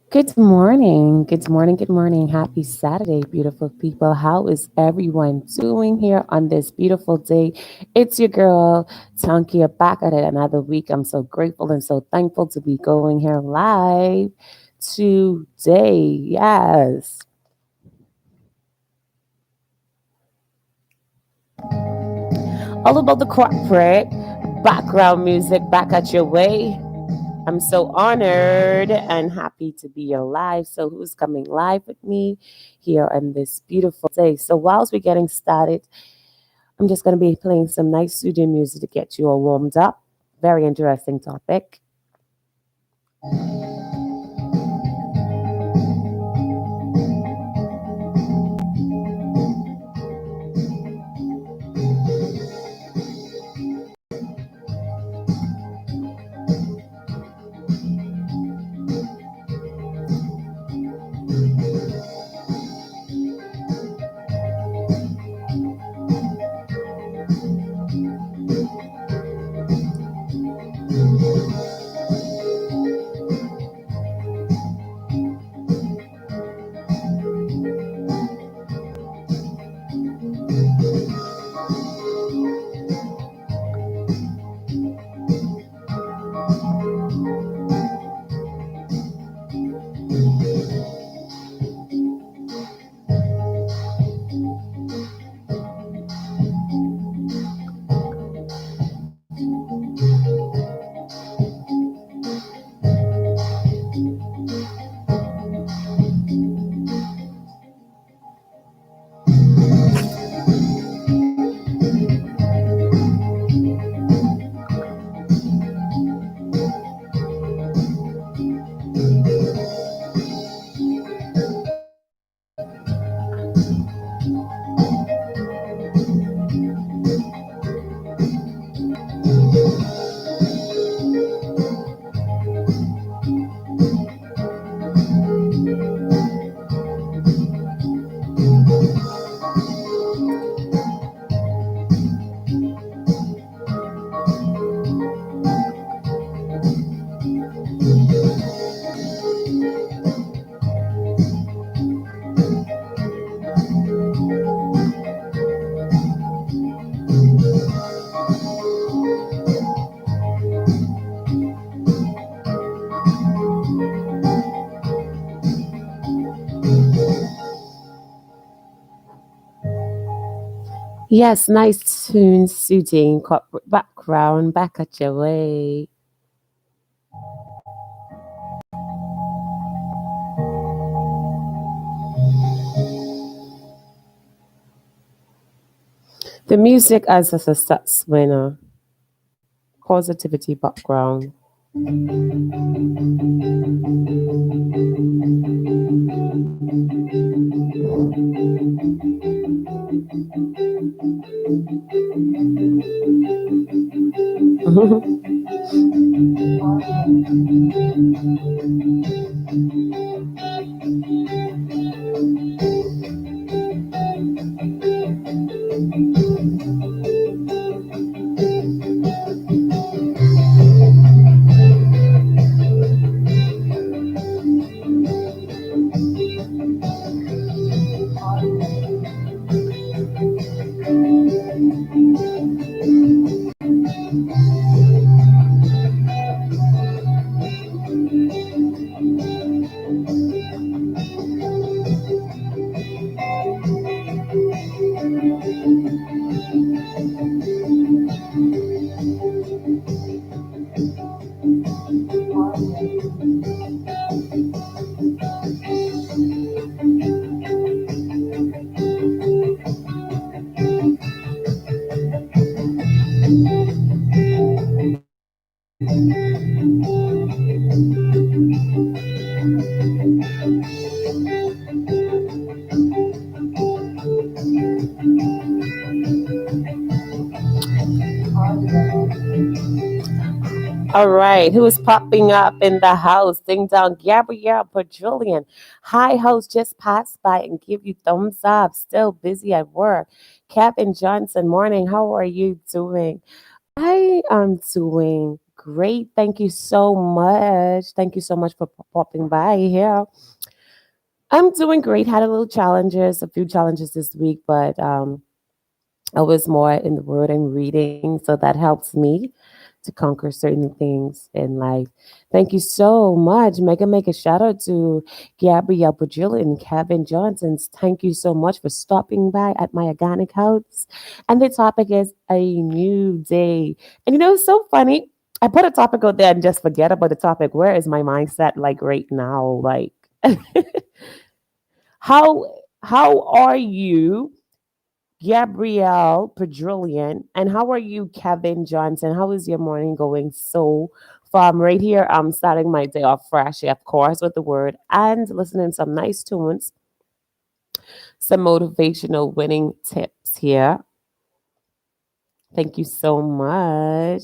Good morning. Good morning. Good morning. Happy Saturday, beautiful people. How is everyone doing here on this beautiful day? It's your girl, Tankia, back at it another week. I'm so grateful and so thankful to be going here live today. Yes. All about the corporate background music back at your way. I'm so honored and happy to be alive. So, who's coming live with me here on this beautiful day? So, whilst we're getting started, I'm just going to be playing some nice soothing music to get you all warmed up. Very interesting topic. Yes, nice tune, soothing corporate background back at your way. The music as a stats winner, positivity background. All right, who is popping up in the house? Ding dong, Gabrielle Bajillion. Hi, host, just passed by and give you thumbs up. Still busy at work. Kevin Johnson, morning. How are you doing? I am doing great. Thank you so much. Thank you so much for popping by here. I'm doing great. Had a little challenges, a few challenges this week, but I was more in the word and reading, so that helps me to conquer certain things in life. Thank you so much. Make a shout out to Gabrielle Bajil and Kevin Johnsons. Thank you so much for stopping by at my organic house. And the topic is a new day. And it's so funny. I put a topic out there and just forget about the topic. Where is my mindset like right now? Like how are you? Gabrielle Pedrillion. And how are you, Kevin Johnson? How is your morning going so far? I'm right here. I'm starting my day off fresh, of course, with the word and listening to some nice tunes, some motivational winning tips here. Thank you so much.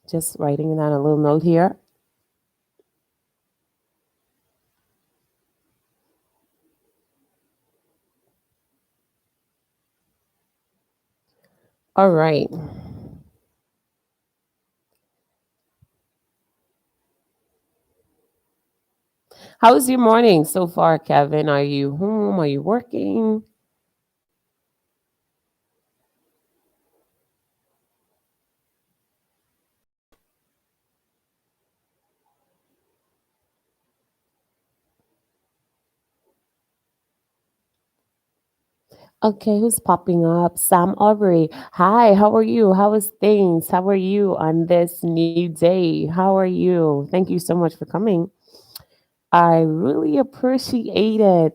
Just writing down a little note here. All right. How's your morning so far, Kevin? Are you home? Are you working? Okay, who's popping up? Sam Aubrey. Hi, how are you? How is things? How are you on this new day? How are you? Thank you so much for coming. I really appreciate it.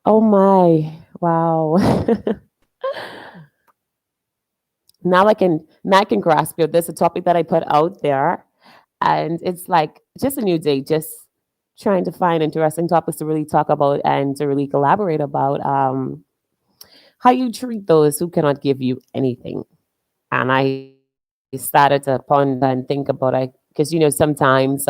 Oh my. Wow. now I can grasp it. There's a topic that I put out there and it's like just a new day, just trying to find interesting topics to really talk about and to really collaborate about how you treat those who cannot give you anything. And I started to ponder and think about it because sometimes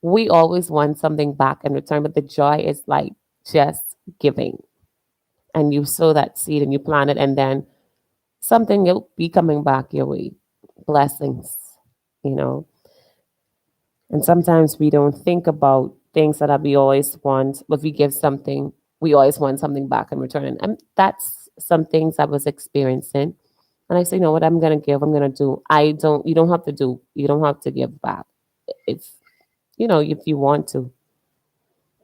we always want something back in return, but the joy is like just giving. And you sow that seed and you plant it, and then something will be coming back your way. Blessings, you know. And sometimes we don't think about things that we always want, but we give something, we always want something back in return. And that's some things I was experiencing. And I say, you know what, I'm gonna give, I'm gonna do. You don't have to do, you don't have to give back if if you want to.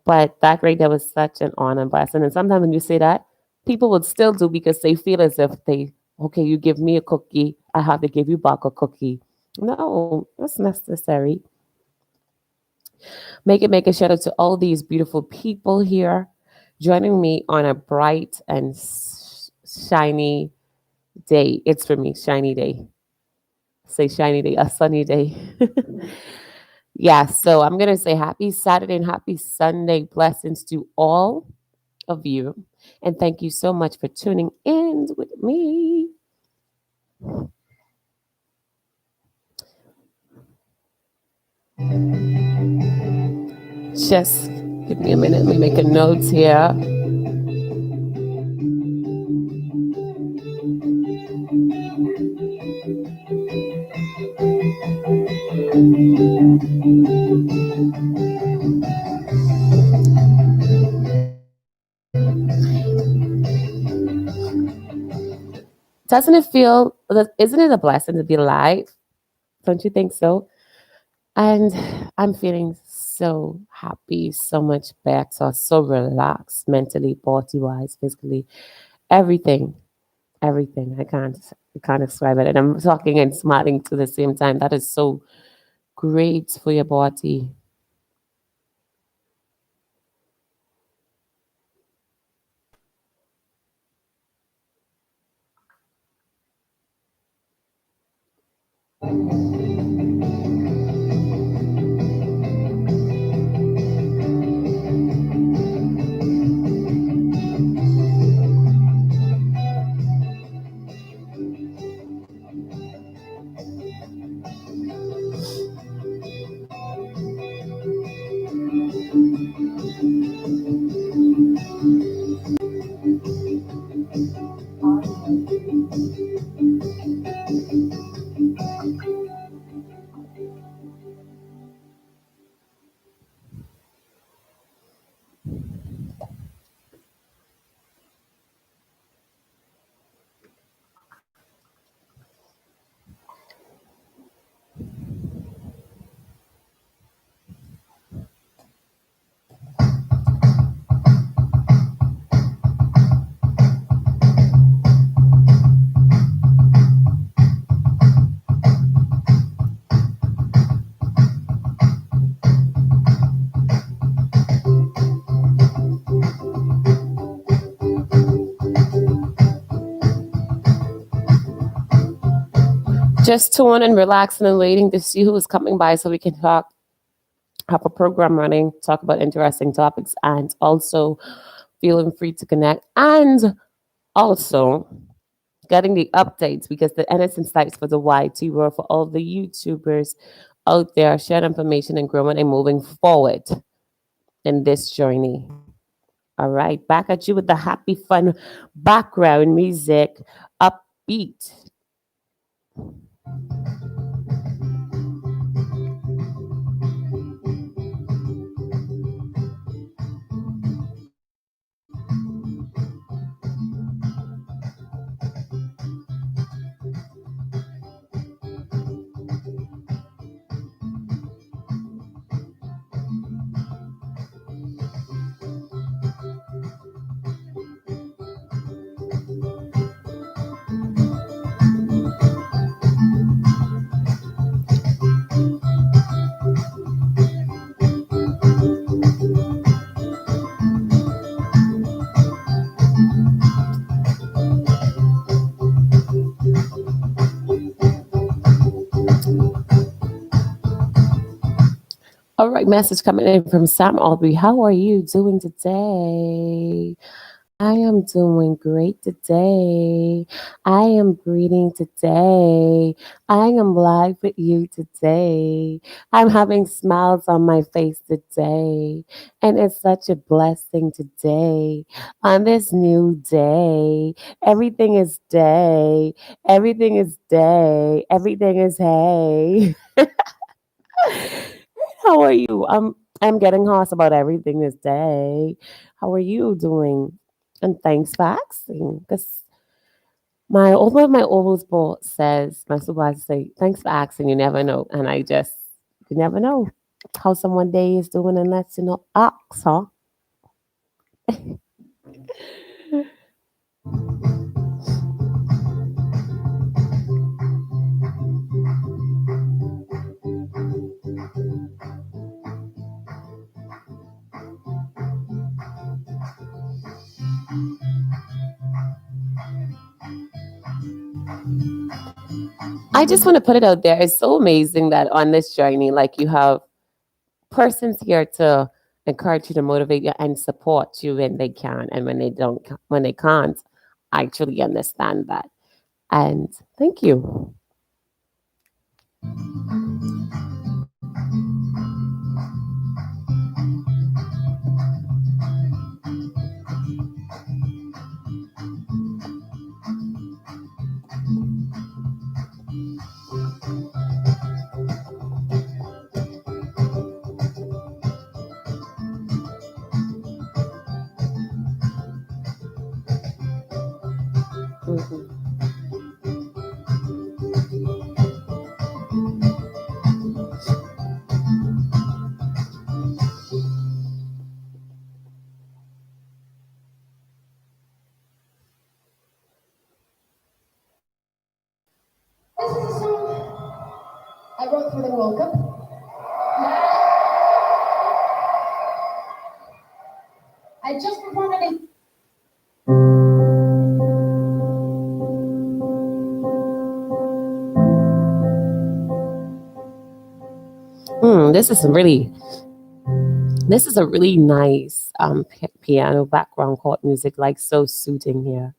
But that right there was such an honor and blessing. And sometimes when you say that, people would still do because they feel as if okay, you give me a cookie, I have to give you back a cookie. No, that's necessary. Make a shout out to all these beautiful people here joining me on a bright and shiny day. It's for me, shiny day. Say shiny day, a sunny day. Yeah, so I'm going to say happy Saturday and happy Sunday blessings to all of you. And thank you so much for tuning in with me. Just give me a minute. Let me make a note here. Doesn't it feel, isn't it a blessing to be alive? Don't you think so? And I'm feeling so happy, so much better, so relaxed mentally, body wise, physically, everything, everything. I can't describe it. And I'm talking and smiling to the same time. That is so great for your body. just tune and relaxing and waiting to see who is coming by so we can talk, have a program running, talk about interesting topics, and also feeling free to connect. And also getting the updates because the innocent sites for the YT world for all the YouTubers out there sharing information and growing and moving forward in this journey. All right, back at you with the happy, fun background music, upbeat. All right, message coming in from Sam Aubrey. How are you doing today? I am doing great today. I am breathing today. I am live with you today. I'm having smiles on my face today. And it's such a blessing today. On this new day, everything is day. Everything is day. Everything is hey. How are you? I'm getting hoarse about everything this day. How are you doing? And thanks for asking. Because my old boss says, my supervisor say, thanks for asking, you never know. And I just you never know how someone day is doing unless you know ask, huh? I just want to put it out there. It's so amazing that on this journey, like you have persons here to encourage you to motivate you and support you when they can and when they don't when they can't. I actually understand that. And thank you. Mhm. This is a song I wrote for the World Cup. I just performed it. This is a really nice piano background chord music, like so soothing here.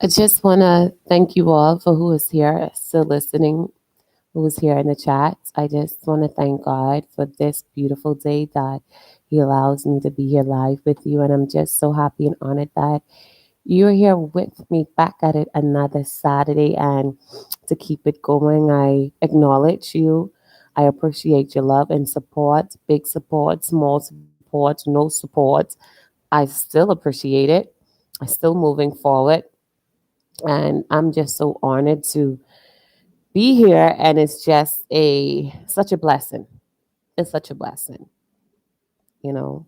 I just want to thank you all for who is here, still listening, who is here in the chat. I just want to thank God for this beautiful day that He allows me to be here live with you. And I'm just so happy and honored that you're here with me back at it another Saturday. And to keep it going, I acknowledge you. I appreciate your love and support, big support, small support, no support. I still appreciate it. I'm still moving forward. And I'm just so honored to be here. And it's just such a blessing. It's such a blessing, you know.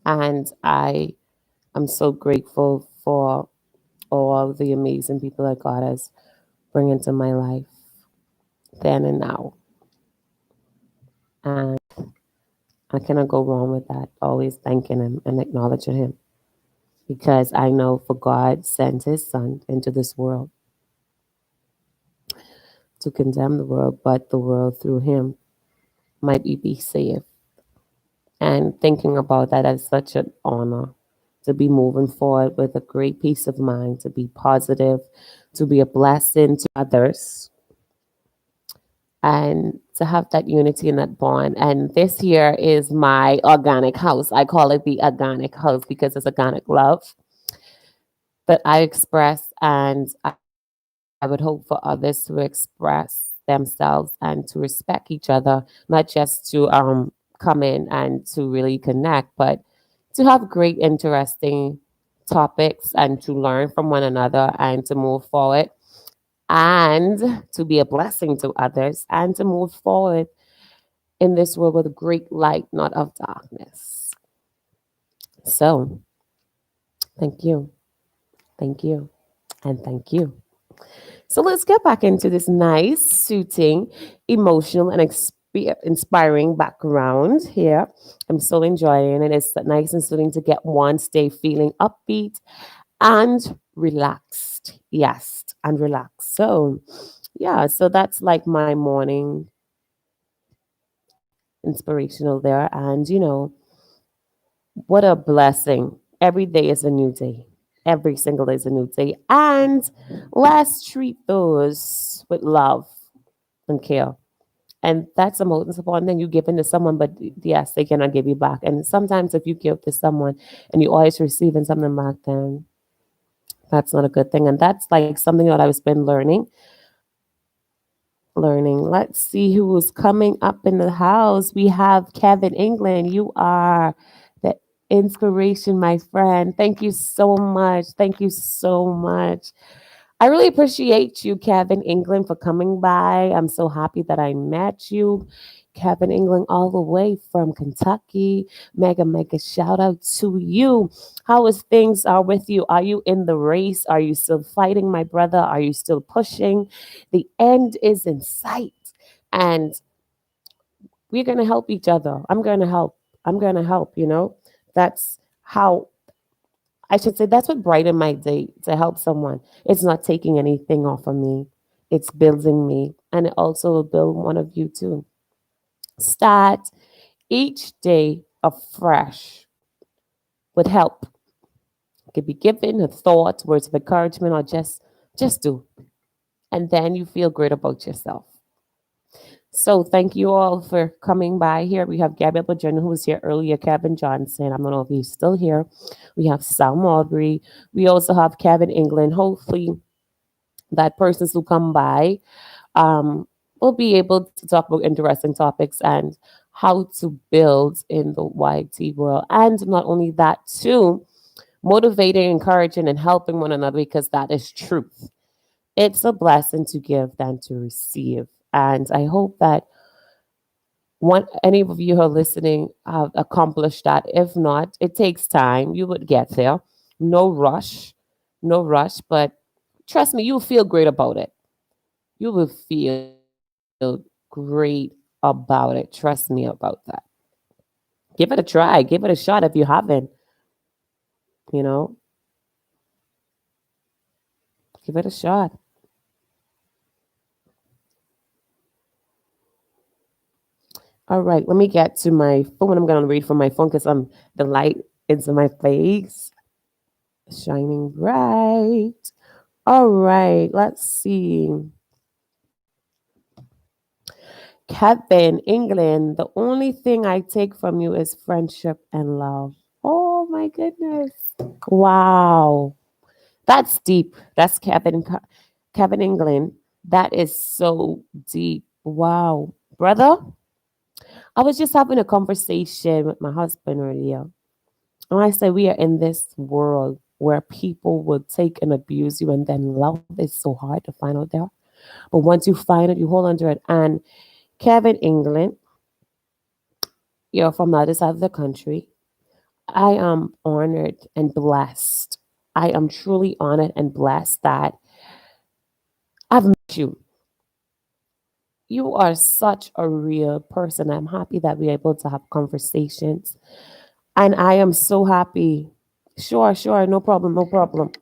And I'm so grateful for all the amazing people that God has bring into my life then and now. And I cannot go wrong with that. Always thanking Him and acknowledging Him. Because I know for God sent His Son into this world to condemn the world, but the world through Him might be saved. And thinking about that as such an honor to be moving forward with a great peace of mind, to be positive, to be a blessing to others, and to have that unity and that bond. And this here is my organic house. I call it the organic house because it's organic love that I express, and I would hope for others to express themselves and to respect each other, not just to come in and to really connect, but to have great, interesting topics and to learn from one another and to move forward and to be a blessing to others and to move forward in this world with great light, not of darkness. So, thank you, thank you, and thank you. So, let's get back into this nice, soothing, emotional, and inspiring background here. I'm so enjoying it. It's nice and soothing to get one, stay feeling upbeat and relaxed. Yes, and relaxed. So, yeah, so that's like my morning inspirational there. And, what a blessing. Every day is a new day. Every single day is a new day. And let's treat those with love and care. And that's the most important thing you give into someone, but yes, they cannot give you back. And sometimes if you give to someone and you always receiving something back, then that's not a good thing. And that's like something that I've been learning. Let's see who's coming up in the house. We have Kevin England. You are the inspiration, my friend. Thank you so much. Thank you so much. I really appreciate you, Kevin England, for coming by. I'm so happy that I met you. Kevin England, all the way from Kentucky. Mega, mega shout out to you. How is things are with you? Are you in the race? Are you still fighting, my brother? Are you still pushing? The end is in sight. And we're going to help each other. I'm going to help. I'm going to help. That's how I should say that's what brightened my day to help someone. It's not taking anything off of me. It's building me. And it also will build one of you too. Start each day afresh with help. It could be given a thought, words of encouragement, or just do. And then you feel great about yourself. So thank you all for coming by here. We have Gabrielle Bajorno, who was here earlier, Kevin Johnson. I don't know if he's still here. We have Sam Aubrey. We also have Kevin England. Hopefully that persons who come by will be able to talk about interesting topics and how to build in the YT world. And not only that, too, motivating, encouraging, and helping one another because that is truth. It's a blessing to give than to receive. And I hope that any of you who are listening have accomplished that. If not, it takes time. You would get there. No rush, no rush, but trust me, you'll feel great about it. You will feel great about it. Trust me about that. Give it a try. Give it a shot if you haven't. You know, give it a shot. All right, let me get to my phone. I'm going to read from my phone because the light is in my face, shining bright. All right, let's see. Kevin, England, the only thing I take from you is friendship and love. Oh my goodness. Wow. That's deep. That's Kevin England. That is so deep. Wow. Brother, I was just having a conversation with my husband earlier. And I say we are in this world where people will take and abuse you, and then love is so hard to find out there. But once you find it, you hold on to it. And Kevin England, you're from the other side of the country. I am honored and blessed. I am truly honored and blessed that I've met you. You are such a real person. I'm happy that we're able to have conversations. And I am so happy. Sure, sure, no problem, no problem.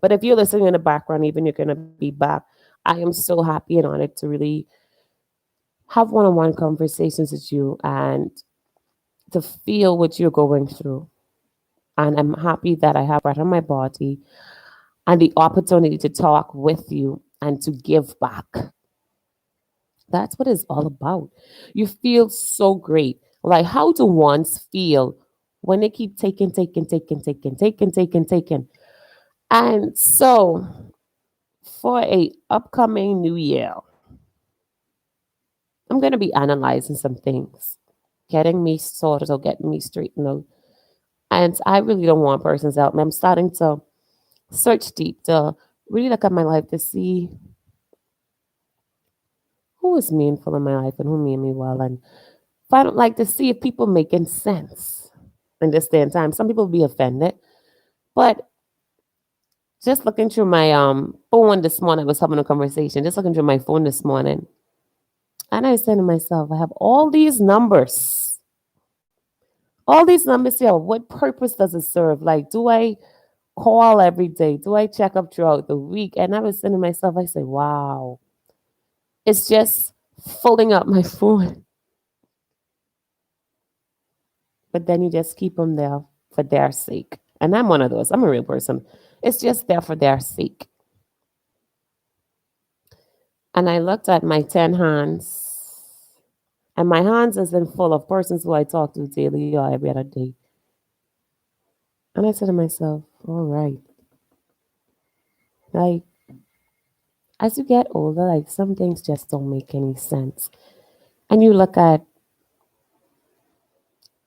But if you're listening in the background, even you're going to be back, I am so happy and honored to really have one on one conversations with you and to feel what you're going through. And I'm happy that I have breath in my body and the opportunity to talk with you and to give back. That's what it's all about. You feel so great. Like, how do ones feel when they keep taking, taking, taking, taking, taking, taking, taking? And so, for a upcoming new year, I'm going to be analyzing some things, getting me sorted or getting me straightened out. And I really don't want persons out. I'm starting to search deep to really look at my life to see who is meaningful in my life and who mean me well. And if I don't like to see if people making sense in this day and time. Some people be offended. But just looking through my phone this morning, I was having a conversation, just looking through my phone this morning. And I said to myself, I have all these numbers. All these numbers here, what purpose does it serve? Like, do I call every day? Do I check up throughout the week? And I was saying to myself, I say, wow, it's just filling up my phone. But then you just keep them there for their sake. And I'm one of those. I'm a real person. It's just there for their sake. And I looked at my 10 hands, and my hands isn't full of persons who I talk to daily or every other day. And I said to myself, all right, like as you get older, like some things just don't make any sense. And you look at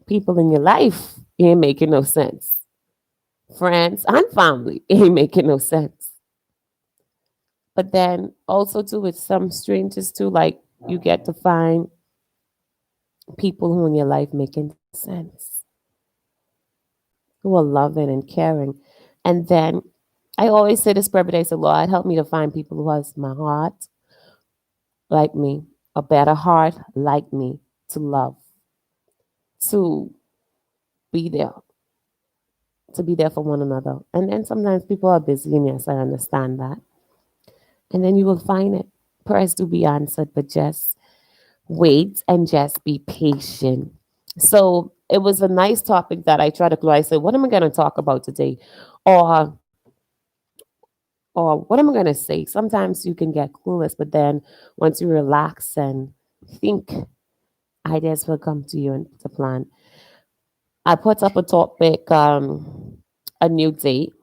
people in your life, it ain't making no sense. Friends and family, it ain't making no sense. But then also too with some strangers too, like you get to find people who in your life making sense, who are loving and caring. And then I always say this prayer every day, so Lord, help me to find people who has my heart like me, a better heart like me, to love, to be there, to be there for one another. And then sometimes people are busy, and yes, I understand that. And then you will find it. Prayers do be answered, but just wait and just be patient. So it was a nice topic that I tried to. I said, what am I going to talk about today? Or or what am I going to say? Sometimes you can get clueless, but then once you relax and think, ideas will come to you and to plan. I put up a topic, a new date,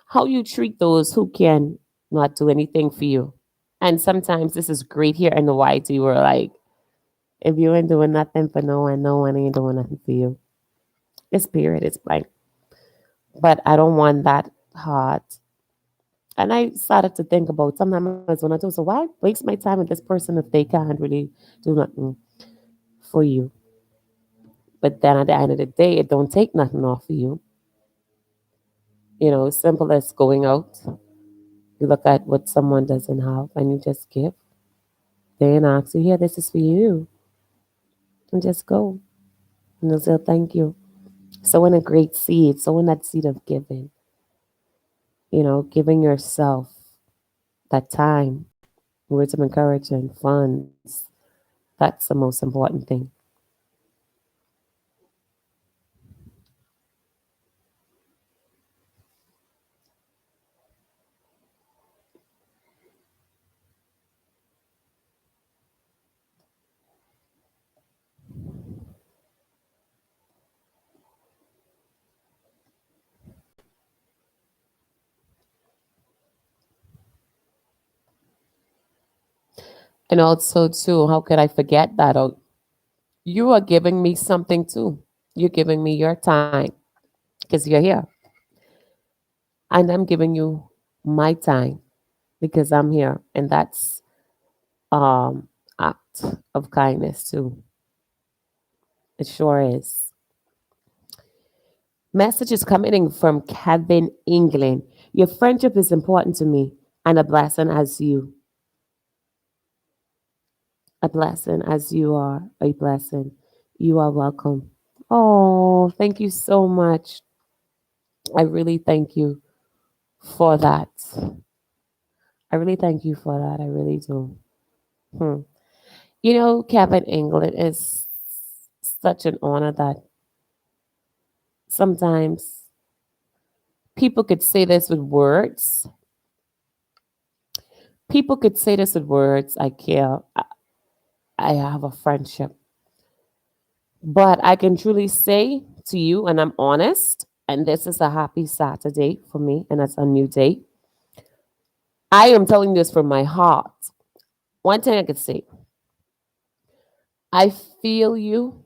how you treat those who can not do anything for you. And sometimes this is great here in the YT where like, if you ain't doing nothing for no one, no one ain't doing nothing for you. It's period, it's blank. But I don't want that hard. And I started to think about sometimes when I do, so why waste my time with this person if they can't really do nothing for you? But then at the end of the day, it don't take nothing off of you. You know, simple as going out. You look at what someone doesn't have and you just give. They ain't ask you, here, this is for you. And just go. And they'll say, thank you. Sowing a great seed, sowing that seed of giving, giving yourself that time, words of encouragement, funds. That's the most important thing. And also, too, how could I forget that? Oh, you are giving me something too. You're giving me your time because you're here, and I'm giving you my time because I'm here, and that's act of kindness too. It sure is. Message is coming from Kevin England. Your friendship is important to me, and a blessing as you are a blessing. You are welcome. Oh, thank you so much. I really thank you for that. I really thank you for that. I really do. Hmm. You know, Kevin England is such an honor that sometimes people could say this with words. People could say this with words. I care. I have a friendship. But I can truly say to you, and I'm honest, and this is a happy Saturday for me, and it's a new day. I am telling this from my heart. One thing I could say, I feel you.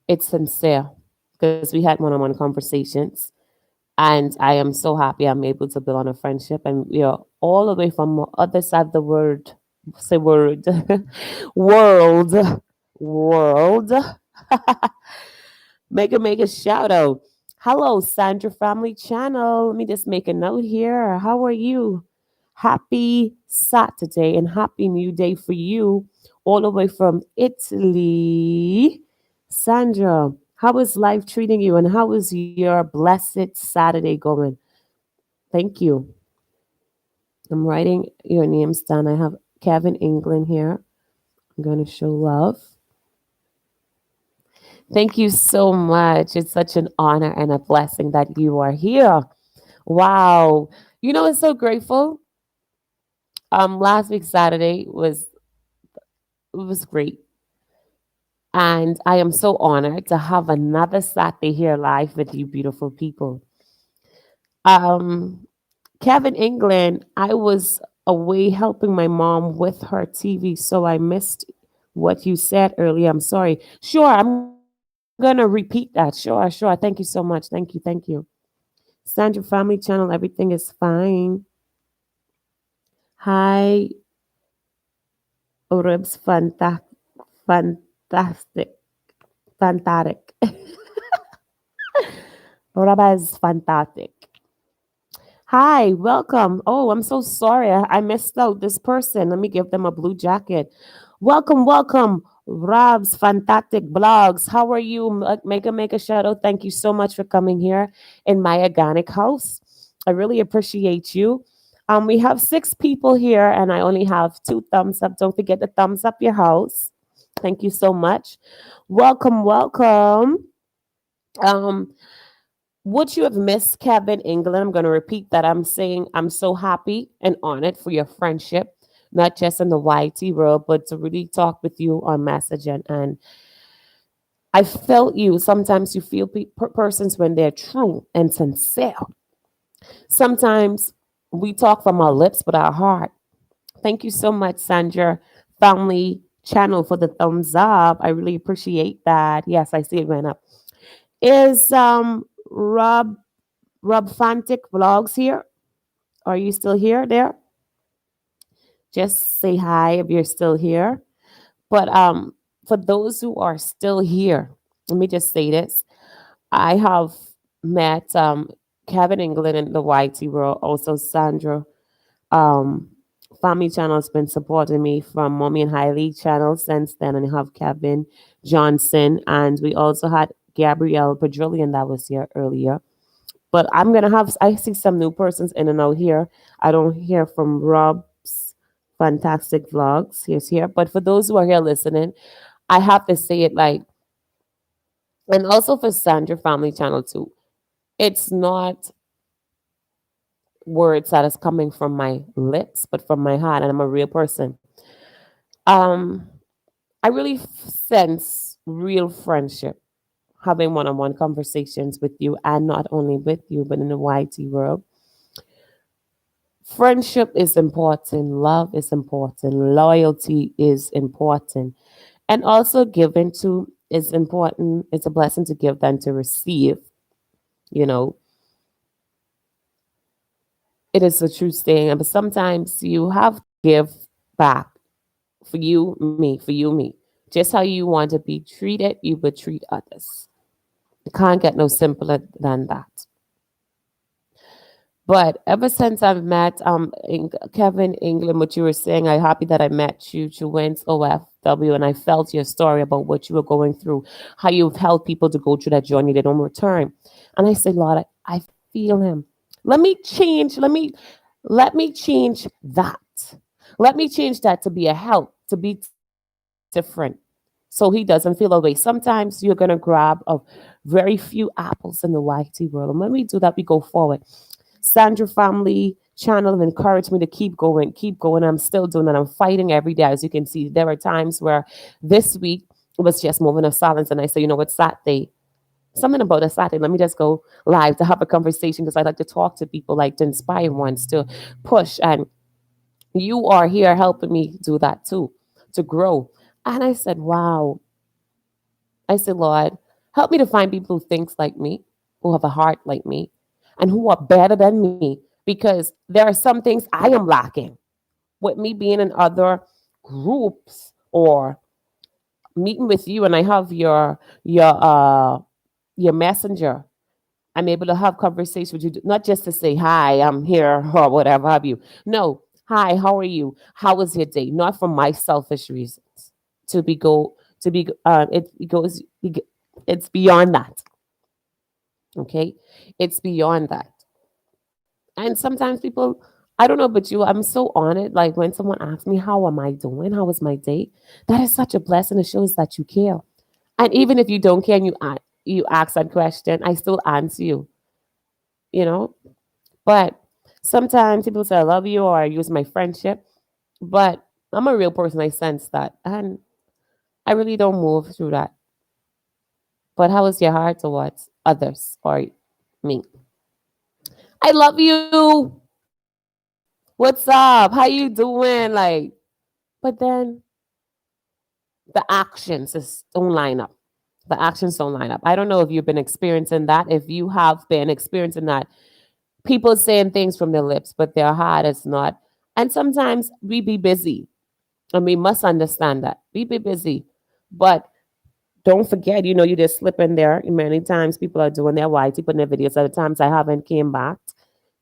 It's sincere because we had one-on-one conversations, and I am so happy I'm able to build on a friendship, and we are all the way from the other side of the world. Say word, world, world. Make a shout out. Hello, Sandra Family Channel. Let me just make a note here. How are you? Happy Saturday and happy new day for you, all the way from Italy. Sandra, how is life treating you and how is your blessed Saturday going? Thank you. I'm writing your names down. I have Kevin England here. I'm going to show love. Thank you so much. It's such an honor and a blessing that you are here. Wow. You know, I'm so grateful. Last week Saturday was great. And I am so honored to have another Saturday here live with you beautiful people. Um Kevin England, I was away helping my mom with her TV, so I missed what you said earlier. I'm sorry. Sure, I'm gonna repeat that. Sure. Thank you so much. Thank you. Sandra Family Channel, everything is fine. Hi, Ribs, fantastic, fantastic. Ribs, fantastic. Hi, welcome. Oh, I'm so sorry. I missed out this person. Let me give them a blue jacket. Welcome, welcome. Rob's Fantastic Blogs. How are you? Make a shout out. Thank you so much for coming here in my organic house. I really appreciate you. We have 6 people here, and I only have 2 thumbs up. Don't forget to thumbs up your house. Thank you so much. Welcome, welcome. Um, would you have missed Kevin England? I'm going to repeat that. I'm saying I'm so happy and honored for your friendship, not just in the YT world, but to really talk with you on message. And I felt you. Sometimes you feel persons when they're true and sincere. Sometimes we talk from our lips, but our heart. Thank you so much, Sandra Family Channel, for the thumbs up. I really appreciate that. Yes, I see it went up. Is Rob Fantic Vlogs here? Are you still here there? Just say hi if you're still here. But for those who are still here, let me just say this. I have met Kevin England in the YT world, also Sandra. Um, Family Channel has been supporting me from Mommy and Hailey channel since then, and I have Kevin Johnson, and we also had Gabrielle Pedrillion that was here earlier. But I see some new persons in and out here. I don't hear from Rob's fantastic vlogs. He's here. But for those who are here listening, I have to say it like, and also for Sandra Family Channel too, it's not words that is coming from my lips, but from my heart, and I'm a real person. Um, I really sense real friendship having one-on-one conversations with you, and not only with you, but in the YT world. Friendship is important, love is important, loyalty is important, and also giving to is important. It's a blessing to give than to receive. You know, it is a true saying, but sometimes you have to give back for you, me, for you, me. Just how you want to be treated, you would treat others. It can't get no simpler than that. But ever since I've met Kevin England, what you were saying, I'm happy that I met you, Juwens OFW, and I felt your story about what you were going through, how you've helped people to go through that journey, they don't return. And I said, Lord, I feel him. Let me change, let me change that. Let me change that to be a help, to be different. So he doesn't feel away. Sometimes you're gonna grab of very few apples in the YT world. And when we do that, we go forward. Sandra family channel have encouraged me to keep going, keep going. I'm still doing it. I'm fighting every day. As you can see, there are times where this week it was just moment of silence. And I say, you know what, Saturday, something about a Saturday, let me just go live to have a conversation because I like to talk to people, like to inspire ones, to push. And you are here helping me do that too, to grow. And I said, wow. I said, Lord, help me to find people who think like me, who have a heart like me, and who are better than me because there are some things I am lacking with me being in other groups or meeting with you and I have your messenger. I'm able to have conversation with you, not just to say hi, I'm here or whatever have you. No, hi, how are you? How was your day? Not for my selfish reasons. To be it goes it's beyond that. Okay, it's beyond that. And sometimes people, I don't know about you, I'm so honored. Like when someone asks me, how am I doing? How was my day? That is such a blessing. It shows that you care. And even if you don't care and you ask that question, I still answer you, you know? But sometimes people say, I love you or I use my friendship. But I'm a real person. I sense that. And I really don't move through that. But how is your heart towards others or me? I love you. What's up? How you doing? Like, but then the actions just don't line up. The actions don't line up. I don't know if you've been experiencing that. If you have been experiencing that, people saying things from their lips, but their heart is not. And sometimes we be busy, and we must understand that we be busy. But don't forget, you just slip in there. Many times people are doing their YT, putting their videos. Other times I haven't came back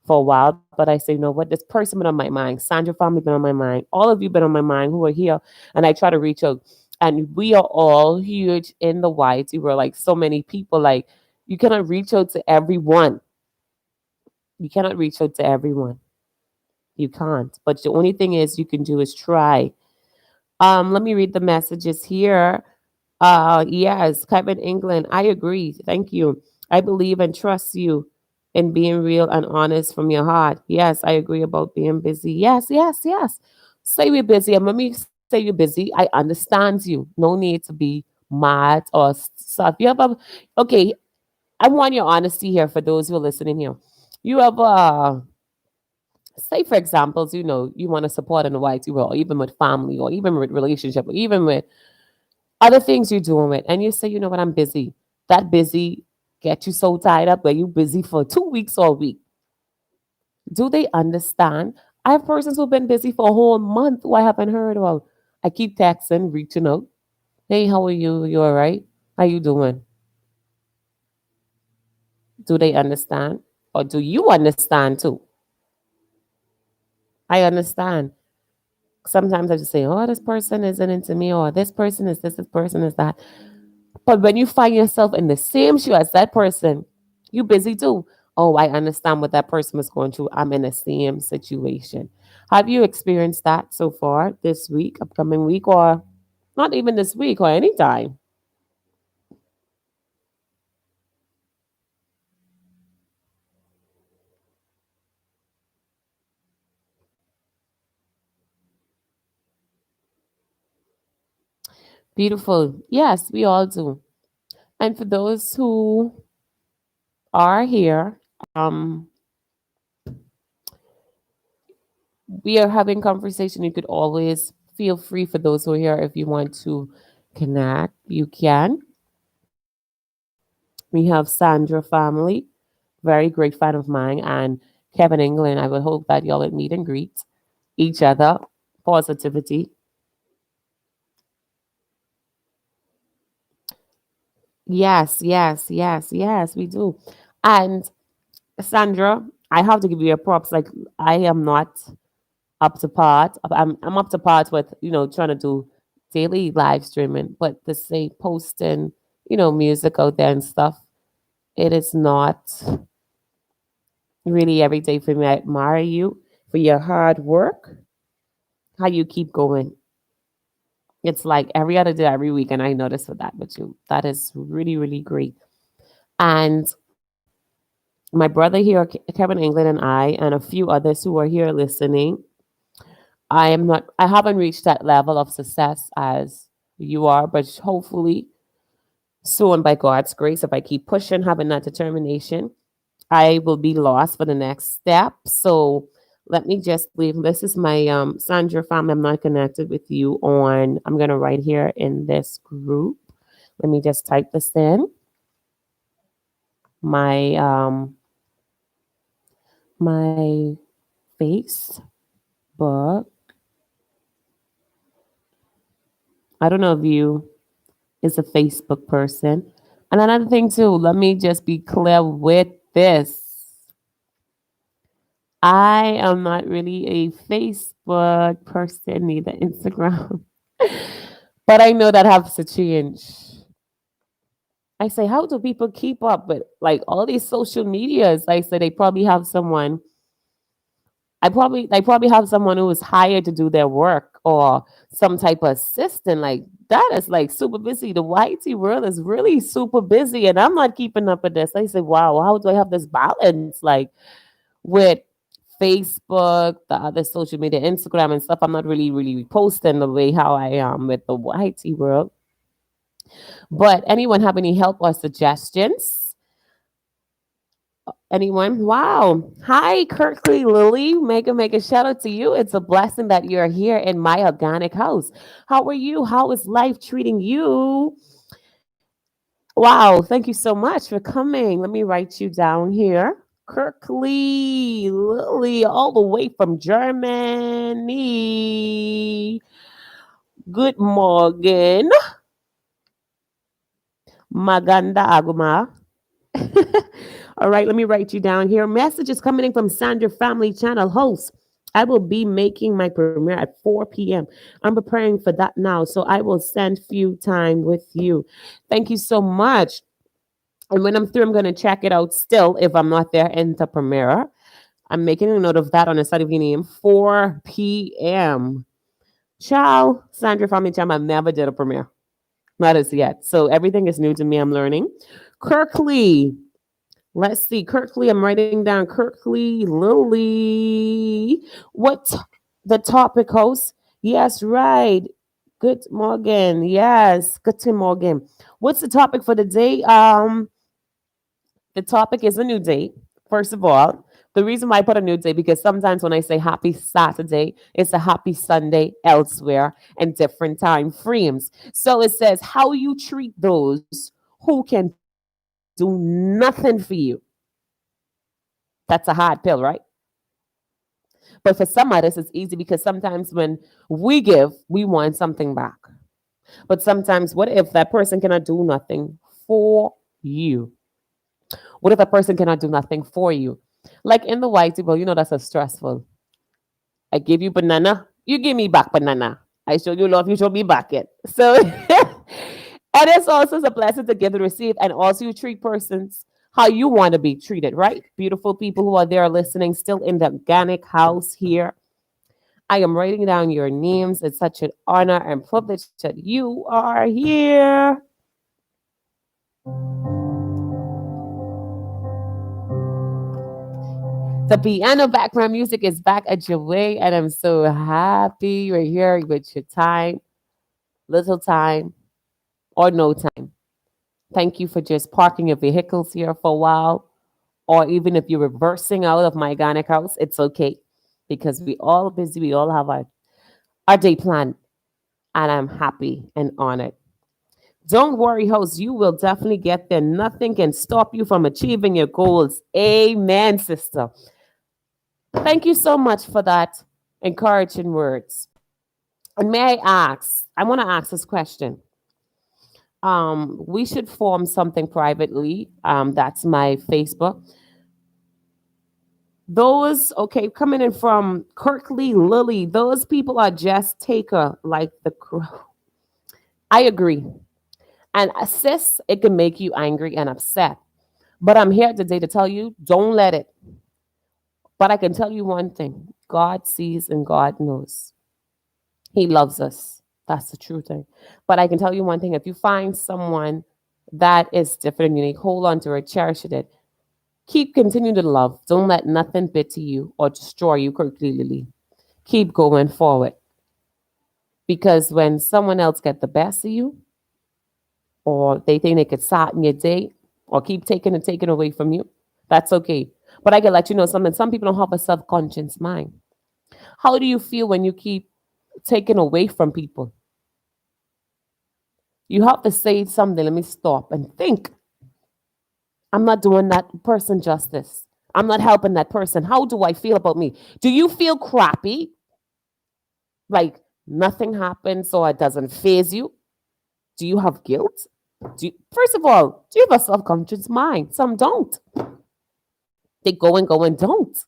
for a while, but I say, you know what, this person been on my mind. Sandra family been on my mind. All of you been on my mind who are here, and I try to reach out. And we are all huge in the YT. We're like so many people. Like you cannot reach out to everyone. You cannot reach out to everyone. You can't. But the only thing is you can do is try. Let me read the messages here. Yes, Kevin England, I agree. Thank you. I believe and trust you in being real and honest from your heart. Yes, I agree about being busy. Yes, yes, yes. Say we're busy. And when we say you're busy, I understand you. No need to be mad or stuff. You ever, okay, I want your honesty here for those who are listening here. You ever, say for examples, you want to support in the YT world, even with family or even with relationship or even with other things you're doing with, and you say, you know what, I'm busy. That busy get you so tied up where you busy for 2 weeks or a week. Do they understand? I have persons who've been busy for a whole month who I haven't heard of. I keep texting, reaching out. Hey, how are you? You all right? How you doing? Do they understand? Or do you understand too? I understand. Sometimes I just say, oh, this person isn't into me, or this person is this person is that. But when you find yourself in the same shoe as that person, you busy too. Oh, I understand what that person was going through. I'm in the same situation. Have you experienced that so far this week, upcoming week, or not even this week or anytime? Beautiful. Yes, we all do. And for those who are here, um, We are having conversation. You could always feel free for those who are here if you want to connect. You can. We have Sandra family, very great fan of mine, and Kevin England. I would hope that y'all would meet and greet each other. Positivity. Yes, yes, yes, yes, we do. And Sandra, I have to give you a props. Like I am not up to part. I'm up to part with trying to do daily live streaming, but to say posting music out there and stuff, it is not really every day for me. I admire you for your hard work, how you keep going. It's like every other day, every week, and I notice for that with you. That is really, really great. And my brother here, Kevin England, and I, and a few others who are here listening, I am not. I haven't reached that level of success as you are, but hopefully soon, by God's grace, if I keep pushing, having that determination, I will be lost for the next step. So let me just leave. This is my Sandra fam. I'm not connected with you on. I'm gonna write here in this group. Let me just type this in. My my Facebook. I don't know if you is a Facebook person. And another thing too, let me just be clear with this. I am not really a Facebook person, neither Instagram. But I know that has to change. I say, how do people keep up with like all these social medias? I say they probably have someone. They probably have someone who is hired to do their work or some type of assistant. Like that is like super busy. The YT world is really super busy, and I'm not keeping up with this. I say, wow, how do I have this balance? Like with Facebook, the other social media, Instagram and stuff. I'm not really posting the way how I am with the YT world. But anyone have any help or suggestions? Anyone? Wow. Hi, Kirkley Lily. Make a shout out to you. It's a blessing that you're here in my organic house. How are you? How is life treating you? Wow. Thank you so much for coming. Let me write you down here. Kirkley Lily, all the way from Germany. Good morning. Maganda Aguma. All right, let me write you down here. Message is coming in from Sandra Family Channel host. I will be making my premiere at 4 p.m. I'm preparing for that now, so I will send few time with you. Thank you so much. And when I'm through, I'm going to check it out still if I'm not there in the premiere. I'm making a note of that on the side of your name, 4 p.m. Ciao, Sandra Family Channel. I never did a premiere. Not as yet. So everything is new to me. I'm learning. Kirkley. Let's see. Kirkley, I'm writing down Kirkley Lily. What the topic host? Yes, right. Good morning. Yes, good morning. What's the topic for the day? The topic is a new day. First of all, the reason why I put a new day because sometimes when I say happy Saturday, it's a happy Sunday elsewhere and different time frames. So it says how you treat those who can do nothing for you. That's a hard pill, right? But for some others, it's easy because sometimes when we give, we want something back. But sometimes, what if that person cannot do nothing for you? What if a person cannot do nothing for you? Like in the white table, that's a stressful. I give you banana, you give me back banana. I show you love, you show me back it. So, and it's also a blessing to give and receive, and also you treat persons how you want to be treated, right? Beautiful people who are there listening, still in the organic house here. I am writing down your names. It's such an honor and privilege that you are here. The piano background music is back at your way, and I'm so happy you're here with your time, little time, or no time. Thank you for just parking your vehicles here for a while, or even if you're reversing out of my organic house, it's okay. because we all busy. We all have our day planned, and I'm happy and honored. Don't worry, host. You will definitely get there. Nothing can stop you from achieving your goals. Amen, sister. Thank you so much for that encouraging words. And may I ask, I want to ask this question. We should form something privately. That's my Facebook. Those, okay, coming in from Kirkley, Lily, those people are just taker like the crow. I agree. And sis, it can make you angry and upset. But I'm here today to tell you, don't let it. But I can tell you one thing: God sees and God knows. He loves us. That's the true thing. But I can tell you one thing: if you find someone that is different and unique, hold on to it, cherish it. Keep continuing to love. Don't let nothing bitter you or destroy you completely. Keep going forward. Because when someone else get the best of you, or they think they could soften your day, or keep taking and taking away from you, that's okay. But I can let you know something. Some people don't have a self-conscious mind. How do you feel when you keep taking away from people? You have to say something. Let me stop and think. I'm not doing that person justice. I'm not helping that person. How do I feel about me? Do you feel crappy? Like nothing happens or it doesn't phase you? Do you have guilt? First of all, do you have a self conscious mind? Some don't. They go and don't.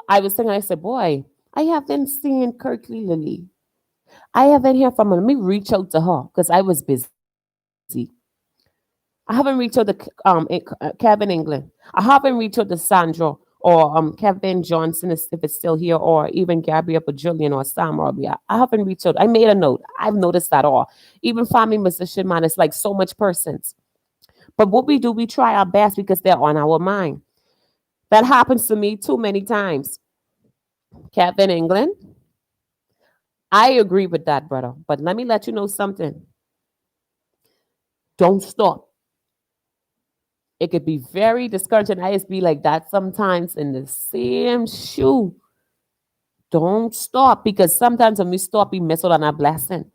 I was thinking, I said, boy, I haven't seen Kirkley Lily. I haven't heard from her. Let me reach out to her because I was busy. I haven't reached out to Kevin England. I haven't reached out to Sandra or Kevin Johnson if it's still here, or even Gabrielle or Julian or Sam Robbie. I haven't reached out. I made a note. I've noticed that all. Even family musician man, it's like so much persons. But what we do, we try our best because they're on our mind. That happens to me too many times. Kevin England, I agree with that, brother. But let me let you know something. Don't stop. It could be very discouraging. I just be like that sometimes in the same shoe. Don't stop because sometimes when we stop, we miss out on our blessing.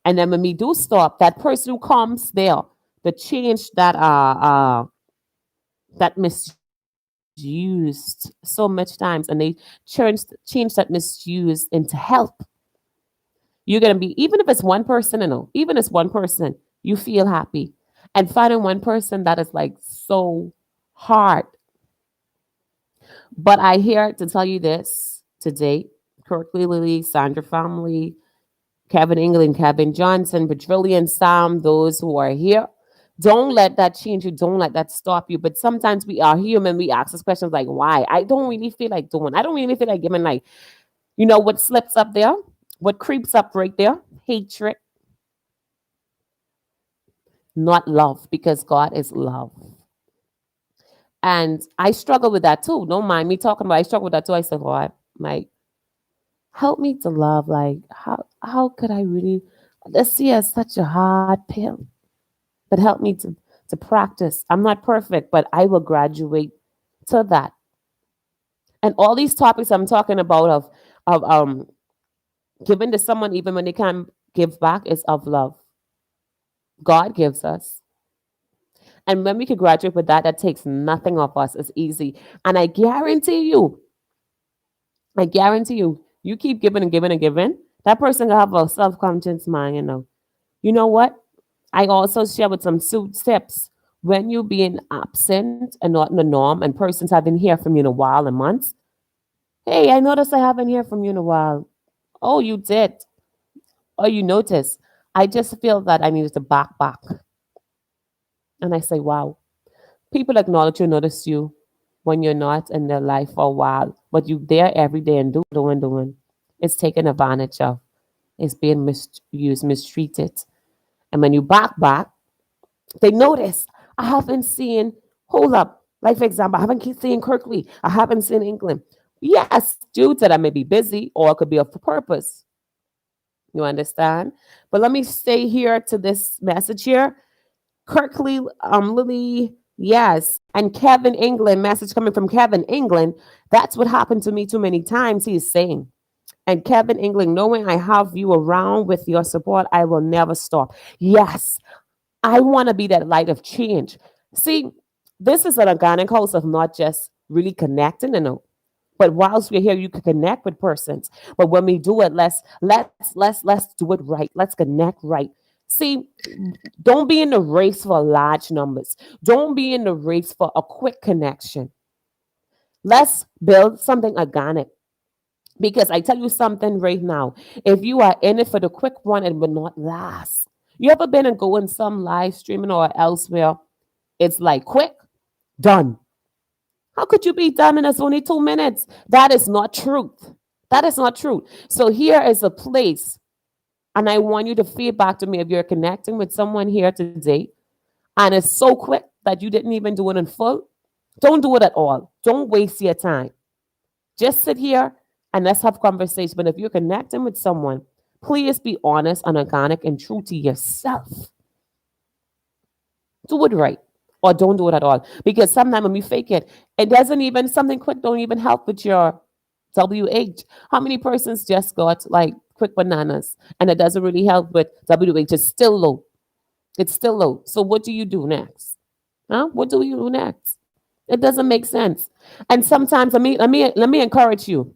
And then when we do stop, that person who comes there to change that misused so much times, and they change that misuse into help. You're gonna be, even if it's one person, even if it's one person, you feel happy. And finding one person that is like so hard. But I here to tell you this today. Kirkley Lily, Sandra Family, Kevin England, Kevin Johnson, Badrillion, Sam, those who are here. Don't let that change you. Don't let that stop you. But sometimes we are human. We ask us questions like, why? I don't really feel like doing. I don't really feel like giving, like, what slips up there? What creeps up right there? Hatred, not love, because God is love. And I struggle with that too. Don't mind me talking about it. I struggle with that too. I said, Lord, like, help me to love. Like, how could I really, this year is such a hard pill. But help me to practice. I'm not perfect, but I will graduate to that. And all these topics I'm talking about of giving to someone even when they can't give back is of love. God gives us. And when we can graduate with that, that takes nothing off us. It's easy. And I guarantee you keep giving and giving and giving, that person will have a self-confidence mind, You know what? I also share with some tips. When you being absent and not in the norm, and persons haven't heard from you in a while and months. Hey, I noticed I haven't heard from you in a while. Oh, you did. Oh, you noticed. I just feel that I needed to back. And I say, wow. People acknowledge you, notice you when you're not in their life for a while, but you there every day and doing. It's taken advantage of. It's being misused, mistreated. And when you back, they notice. I haven't seen, hold up. Like, for example, I haven't seen Kirkley. I haven't seen England. Yes, due to that I may be busy, or it could be for purpose. You understand? But let me stay here to this message here. Kirkley, Lily, Yes. And Kevin England, message coming from Kevin England. That's what happened to me too many times, he is saying. And Kevin England, knowing I have you around with your support, I will never stop. Yes, I want to be that light of change. See, this is an organic house of not just really connecting, but whilst we're here, you can connect with persons. But when we do it, let's do it right. Let's connect right. See, don't be in the race for large numbers. Don't be in the race for a quick connection. Let's build something organic. Because I tell you something right now, if you are in it for the quick one, it will not last. You ever been and go in some live streaming or elsewhere? It's like quick, done. How could you be done in it's only 2 minutes? That is not truth. That is not truth. So here is a place, and I want you to feedback to me if you're connecting with someone here today, and it's so quick that you didn't even do it in full. Don't do it at all. Don't waste your time. Just sit here and let's have conversation. But if you're connecting with someone, please be honest and organic and true to yourself. Do it right. Or don't do it at all. Because sometimes when we fake it, it doesn't even something quick don't even help with your WH. How many persons just got like quick bananas and it doesn't really help with WH? It's still low. It's still low. So what do you do next? Huh? What do you do next? It doesn't make sense. And sometimes let me encourage you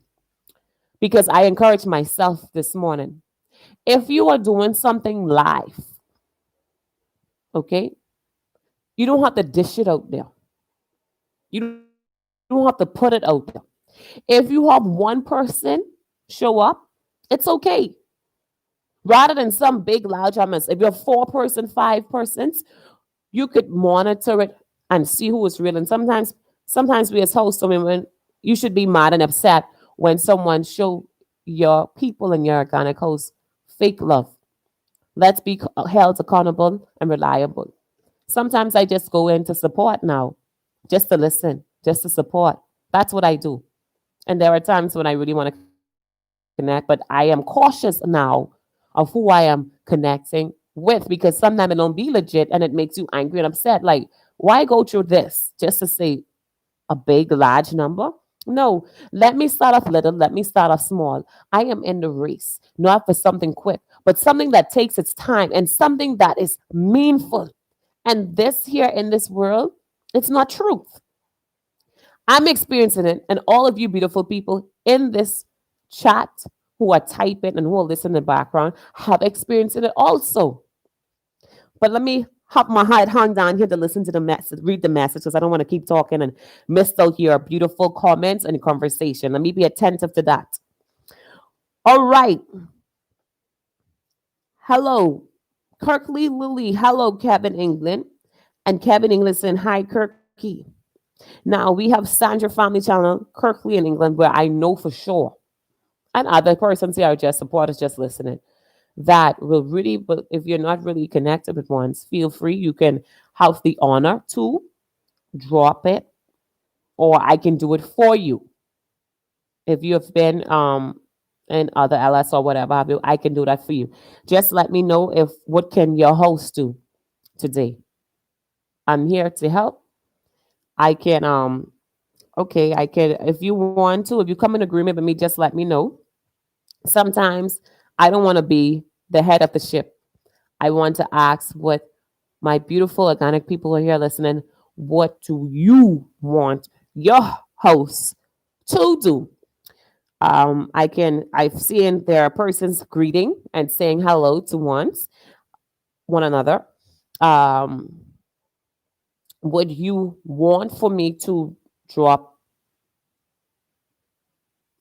because I encourage myself this morning. If you are doing something live, okay, you don't have to dish it out there. You don't have to put it out there. If you have one person show up, it's okay. Rather than some big large amounts, if you're 4 person, 5 persons, you could monitor it and see who is real. And sometimes we as hosts, I mean, when you should be mad and upset when someone show your people and your organic host fake love. Let's be held accountable and reliable. Sometimes I just go in to support now, just to listen, just to support. That's what I do. And there are times when I really want to connect, but I am cautious now of who I am connecting with because sometimes it don't be legit and it makes you angry and upset. Like, why go through this just to say a big, large number? No, let me start off little, let me start off small. I am in the race, not for something quick, but something that takes its time and something that is meaningful. And this here in this world, it's not truth. I'm experiencing it, and all of you beautiful people in this chat who are typing and who are listening in the background have experienced it also. But let me hop my head hung down here to listen to the message, read the message, because I don't want to keep talking and miss out your beautiful comments and conversation. Let me be attentive to that. All right. Hello, Kirkley Lily. Hello, Kevin England. And Kevin England saying, hi, Kirky. Now we have Sandra Family Channel, Kirkley in England, where I know for sure, and other persons here are just supporters, just listening. That will really, but if you're not really connected with ones, feel free. You can have the honor to drop it, or I can do it for you. If you have been in other LS or whatever, I can do that for you. Just let me know if what can your host do today. I'm here to help. I can okay, I can if you want to, if you come in agreement with me, just let me know. Sometimes I don't want to be the head of the ship. I want to ask what my beautiful organic people are here listening. What do you want your host to do? I've seen there are persons greeting and saying hello to one another. Um, would you want for me to drop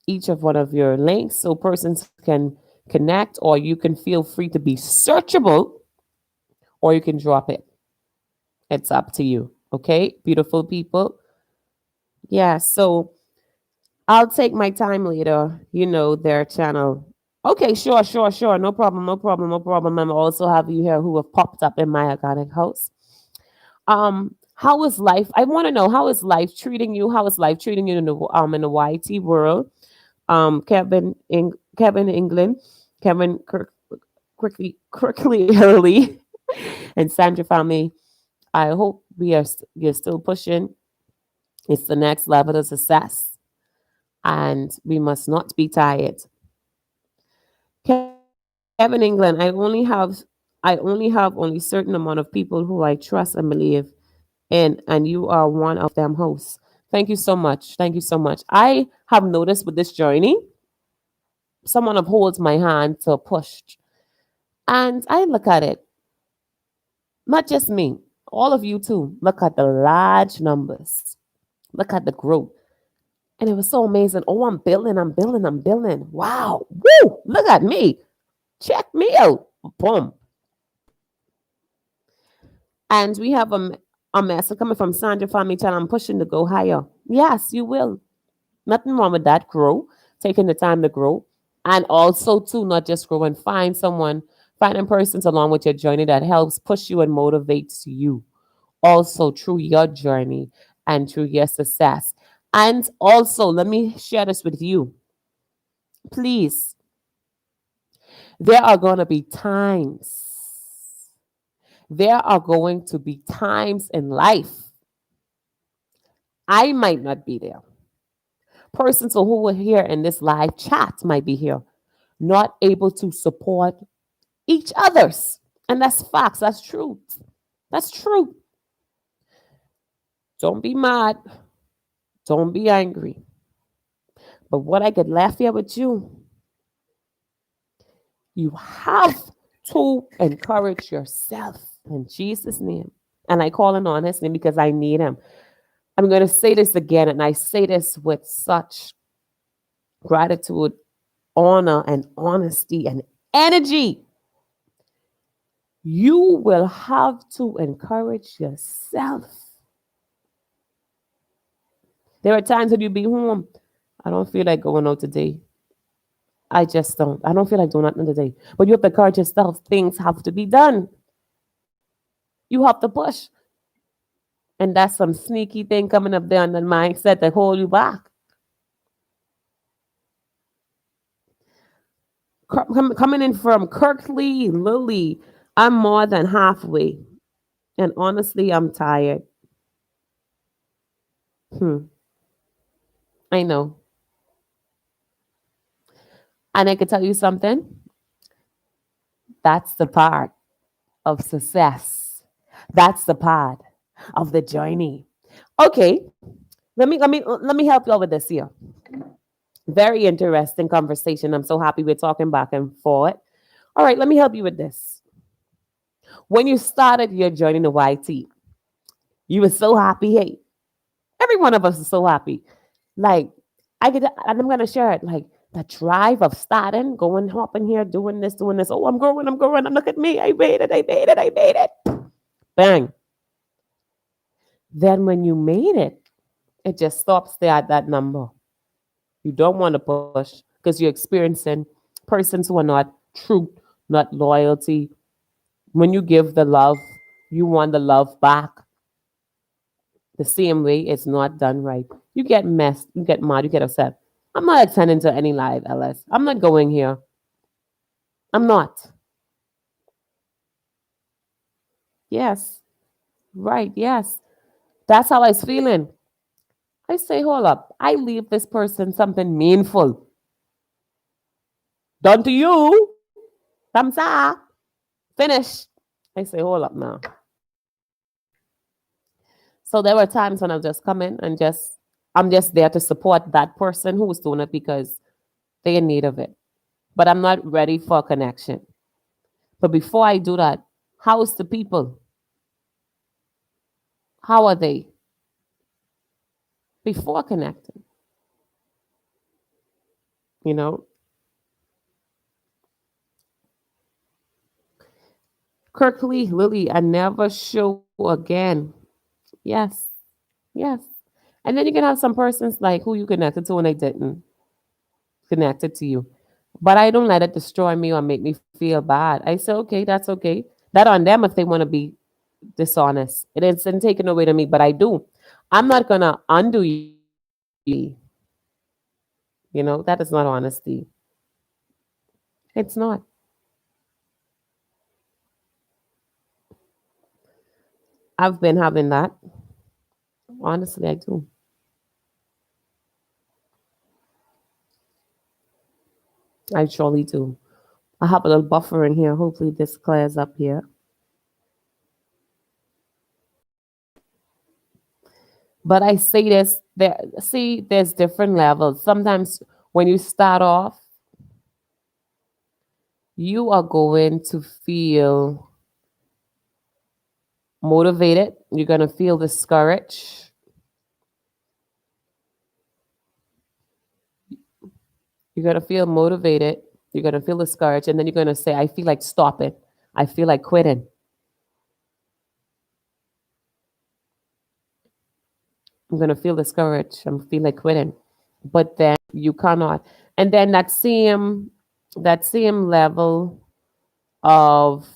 each of one of your links so persons can connect, or you can feel free to be searchable, or you can drop it. It's up to you. Okay, beautiful people. Yeah, so I'll take my time later, their channel. Okay, sure. No problem, no problem, no problem. I'm also have you here who have popped up in my organic house. How is life? I want to know, how is life treating you? How is life treating you in the YT world? Kevin England, Kevin quickly early, and Sandra Family. I hope you're still pushing. It's the next level of success, and we must not be tired. Kevin England, I only have only certain amount of people who I trust and believe in, and you are one of them hosts. Thank you so much. Thank you so much. I have noticed with this journey, someone holds my hand to push. And I look at it, not just me, all of you too. Look at the large numbers. Look at the growth. And it was so amazing. Oh, I'm building, I'm building, I'm building. Wow. Woo! Look at me. Check me out. Boom. And we have a message coming from Sandra Family Channel. I'm pushing to go higher. Yes, you will. Nothing wrong with that. Grow, taking the time to grow. And also, too, not just grow and finding persons along with your journey that helps push you and motivates you. Also, through your journey and through your success. And also, let me share this with you. Please, there are going to be times, there are going to be times in life I might not be there. Persons who were here in this live chat might be here, not able to support each other's. And that's facts. That's truth. That's true. Don't be mad. Don't be angry. But what I could laugh here with you, you have to encourage yourself in Jesus' name. And I call him on his name because I need him. I'm going to say this again, and I say this with such gratitude, honor, and honesty and energy. You will have to encourage yourself. There are times when you be home. I don't feel like going out today. I just don't. I don't feel like doing nothing today. But you have to encourage yourself. Things have to be done. You have to push. And that's some sneaky thing coming up there in the mindset that hold you back. Coming in from Kirkley, Lily, I'm more than halfway. And honestly, I'm tired. Hmm, I know. And I can tell you something. That's the part of success. That's the part of the journey. Okay, let me help you out with this here. Very interesting conversation. I'm so happy we're talking back and forth. All right, let me help you with this. When you started your journey to YT, you were so happy. Hey, every one of us is so happy. Like, and I'm gonna share it. Like the drive of starting, going, hopping here, doing this, doing this. Oh, I'm growing, I'm growing. And look at me. I made it, I made it, I made it. Bang. Then when you made it just stops there at that number. You don't want to push because you're experiencing persons who are not true, not loyalty. When you give the love, you want the love back the same way. It's not done right. You get messed, you get mad, you get upset. I'm not attending to any live, LS. I'm not going here. I'm not. Yes. Right. Yes. That's how I was feeling. I say, hold up. I leave this person something meaningful. Done to you. Thumbs up. Finish. I say, hold up now. So there were times when I just come in and I'm just there to support that person who's doing it because they're in need of it. But I'm not ready for a connection. But before I do that, how's the people? How are they before connecting? You know, Kirkley, Lily, I never show again. Yes, yes. And then you can have some persons like who you connected to and they didn't connected to you. But I don't let it destroy me or make me feel bad. I say, okay, that's okay. That on them if they want to be dishonest. It isn't taken away to me, but I do. I'm not gonna undo you. You know, that is not honesty. It's not. I've been having that. Honestly, I do. I surely do. I have a little buffer in here. Hopefully, this clears up here. But I say this there. See, there's different levels. Sometimes when you start off, you are going to feel motivated. You're going to feel discouraged. You're going to feel motivated. You're going to feel discouraged. And then you're going to say, I feel like stopping. I feel like quitting. I'm going to feel discouraged. I'm feel like quitting. But then you cannot. And then that same level of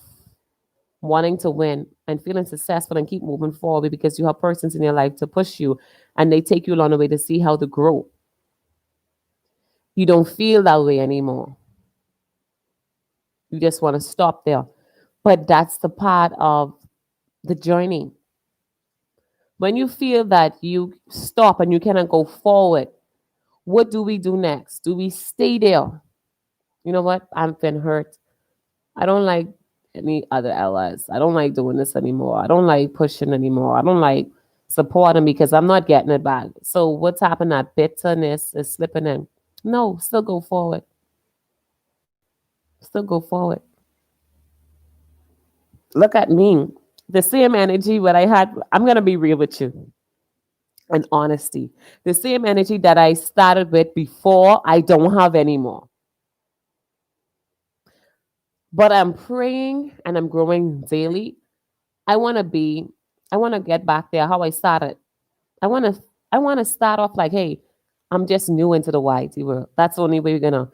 wanting to win and feeling successful and keep moving forward because you have persons in your life to push you and they take you along the way to see how to grow. You don't feel that way anymore. You just want to stop there. But that's the part of the journey. When you feel that you stop and you cannot go forward, what do we do next? Do we stay there? You know what? I've been hurt. I don't like any other allies. I don't like doing this anymore. I don't like pushing anymore. I don't like supporting because I'm not getting it back. So what's happened? That bitterness is slipping in. No, still go forward. Still go forward. Look at me. The same energy what I had. I'm gonna be real with you and honesty. The same energy that I started with before, I don't have anymore. But I'm praying and I'm growing daily. I want to be. I want to get back there how I started. I want to I want to start off like, hey, I'm just new into the YT world. That's the only way we're gonna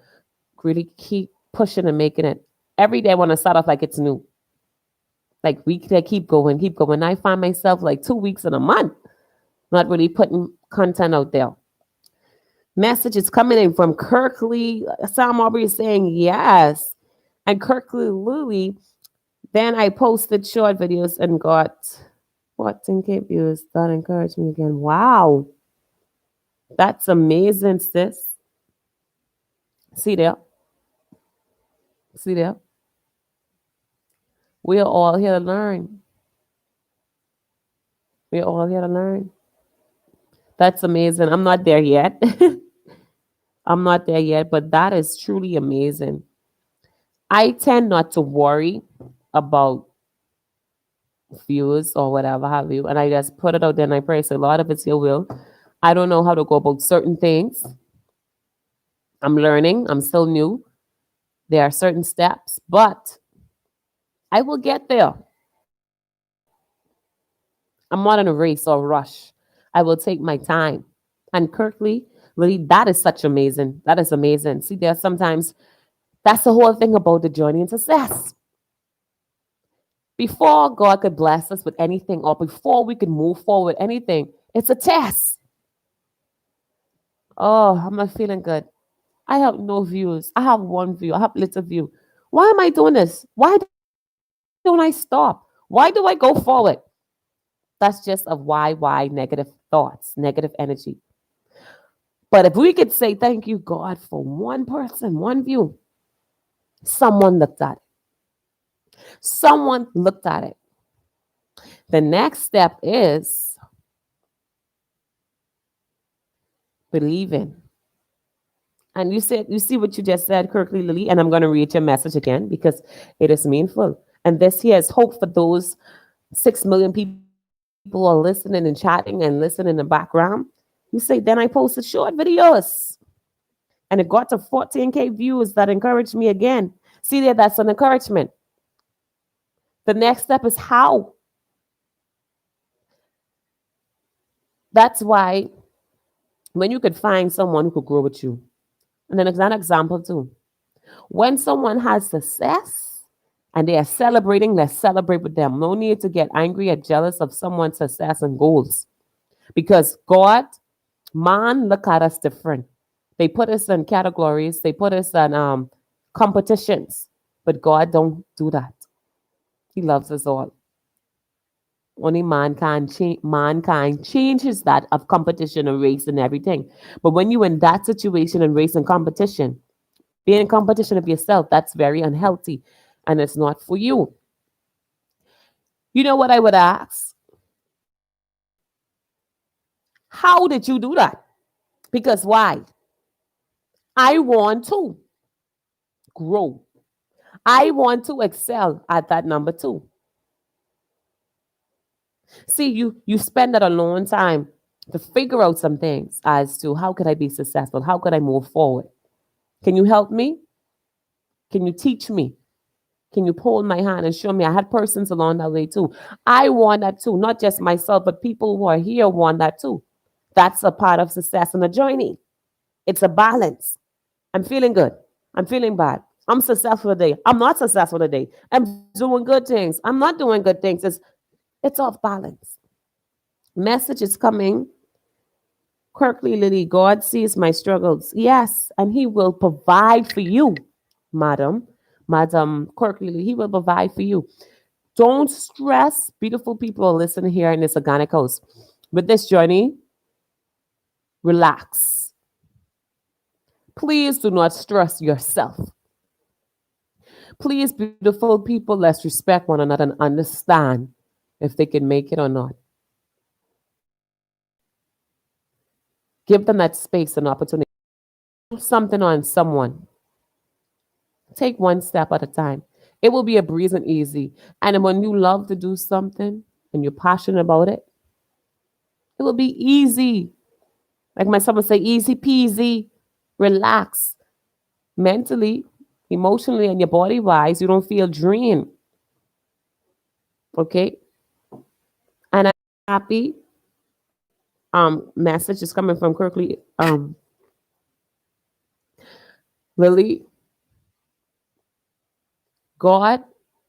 really keep pushing and making it. Every day I want to start off like it's new. Like we can keep going, keep going. I find myself like 2 weeks in a month, not really putting content out there. Messages coming in from Kirkley. Sam Aubrey is saying yes. And Kirkley Louie. Then I posted short videos and got what 10K views. That encouraged me again. Wow. That's amazing, sis. See there? See there? We're all here to learn. We're all here to learn. That's amazing. I'm not there yet. I'm not there yet, but that is truly amazing. I tend not to worry about views or whatever have you, and I just put it out there and I pray, say, Lord, if it's your will, I don't know how to go about certain things. I'm learning. I'm still new. There are certain steps, but I will get there. I'm not in a race or rush. I will take my time. And Kirkley, really, that is such amazing. That is amazing. See, there's sometimes that's the whole thing about the journey and success. Before God could bless us with anything or before we could move forward anything, it's a test. Oh, I'm not feeling good. I have no views. I have one view. I have little view. Why am I doing this? Why don't I stop? Why do I go forward? That's just a why, negative thoughts, negative energy. But if we could say thank you, God, for one person, one view, someone looked at it. Someone looked at it. The next step is believing. And you said, you see what you just said, Kirkley Lily, and I'm going to read your message again because it is meaningful. And this here is hope for those 6 million people are listening and chatting and listening in the background. You say, then I posted short videos and it got to 14K views that encouraged me again. See there, that's an encouragement. The next step is how. That's why when you could find someone who could grow with you. And then an example too. When someone has success and they are celebrating, let's celebrate with them. No need to get angry or jealous of someone's success and goals. Because God, man, look at us different. They put us in categories, they put us in competitions. But God don't do that. He loves us all. Only mankind changes that of competition and race and everything. But when you in that situation and race and competition, being in competition of yourself, that's very unhealthy and it's not for you. You know what I would ask? How did you do that? Because why? I want to grow. I want to excel at that number two. See, you spend that alone time to figure out some things as to how could I be successful? How could I move forward? Can you help me? Can you teach me? Can you hold my hand and show me? I had persons along that way too. I want that too, not just myself, but people who are here want that too. That's a part of success in the journey. It's a balance. I'm feeling good. I'm feeling bad. I'm successful today. I'm not successful today. I'm doing good things. I'm not doing good things. It's off balance. Message is coming. Kirkley Lily, God sees my struggles. Yes, and He will provide for you, madam. Madam Kirkley Lily, He will provide for you. Don't stress. Beautiful people listen here in this organic house. With this journey, relax. Please do not stress yourself. Please, beautiful people, let's respect one another and understand if they can make it or not. Give them that space and opportunity. Something on someone. Take one step at a time. It will be a breeze and easy. And when you love to do something and you're passionate about it, it will be easy. Like my son would say, easy peasy. Relax mentally, emotionally, and your body wise. You don't feel drained. Okay. And I'm happy. Message is coming from Kirkley. Lily, God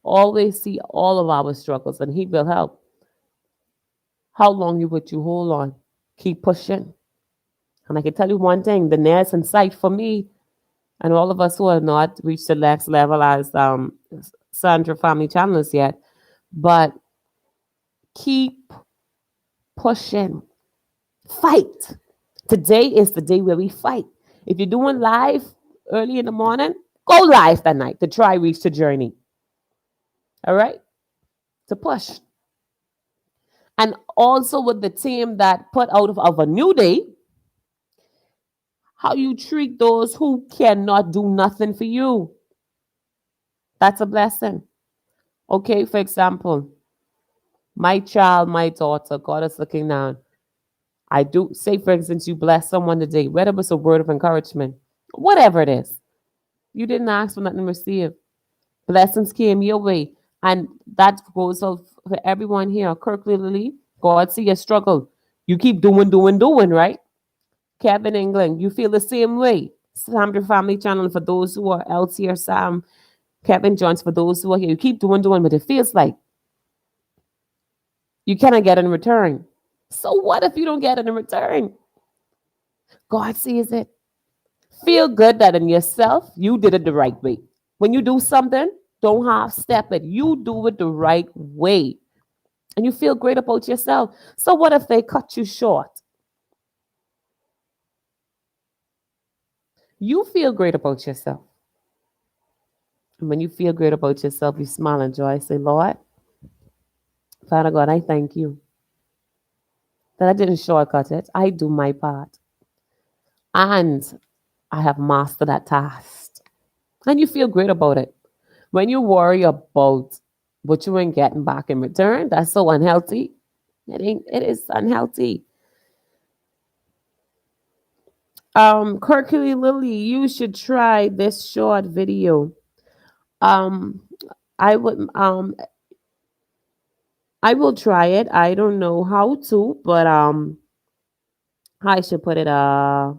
always see all of our struggles and He will help. How long you would you hold on? Keep pushing. And I can tell you one thing, the nearest in sight for me and all of us who have not reached the next level as Sandra family channels yet, but keep pushing. Fight. Today is the day where we fight. If you're doing live early in the morning, go live that night to try reach the journey. All right? To push. And also with the team that put out of a new day, how you treat those who cannot do nothing for you. That's a blessing. Okay, for example, my child, my daughter, God is looking down. I do say, for instance, you bless someone today, whether it's a word of encouragement, whatever it is. You didn't ask for nothing to receive. Blessings came your way. And that goes out for everyone here. Kirkley Lily, God see your struggle. You keep doing, right? Kevin England, you feel the same way. Sam, your family channel for those who are else here, Sam, Kevin Jones for those who are here. You keep doing, but it feels like you cannot get in return. So what if you don't get it in return? God sees it. Feel good that in yourself, you did it the right way. When you do something, don't half step it. You do it the right way. And you feel great about yourself. So what if they cut you short? You feel great about yourself. And when you feel great about yourself, you smile and joy. Say, Lord, Father God, I thank you that I didn't shortcut it. I do my part. And I have mastered that task. And you feel great about it. When you worry about what you ain't getting back in return, that's so unhealthy. It is unhealthy. Kirkley Lily, you should try this short video. Um, I would I will try it. I don't know how to, but I should put it a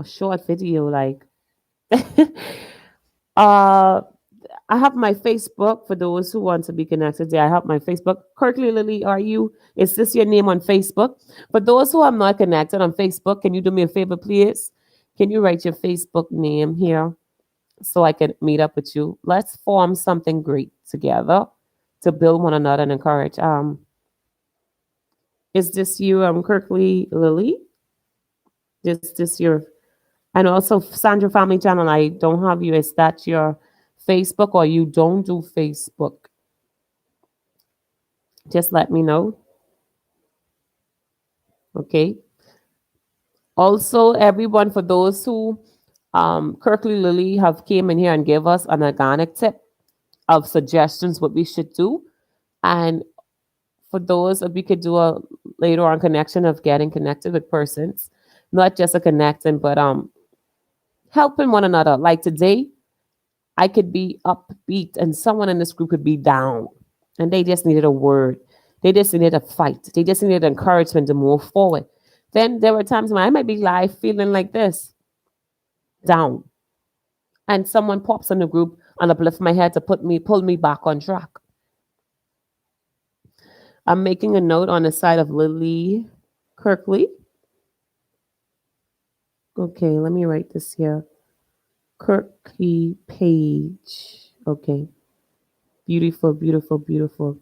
short video like uh I have my Facebook for those who want to be connected there. I have my Facebook. Kirkley Lily, are you? Is this your name on Facebook? For those who are not connected on Facebook, can you do me a favor, please? Can you write your Facebook name here so I can meet up with you? Let's form something great together. to build one another and encourage. Is this you, Kirkley Lily? This your and also Sandra Family Channel? I don't have you. Is that your Facebook or you don't do Facebook? Just let me know. Okay. Also, everyone, for those who Kirkley Lily have came in here and gave us an organic tip of suggestions what we should do. And for those that we could do a later on connection of getting connected with persons, not just a connecting, but helping one another. Like today, I could be upbeat and someone in this group could be down. And they just needed a word. They just needed a fight. They just needed encouragement to move forward. Then there were times when I might be live feeling like this, down. And someone pops in the group and uplift my head to pull me back on track. I'm making a note on the side of Lily Kirkley. Okay, let me write this here. Kirkley Page. Okay. Beautiful, beautiful, beautiful.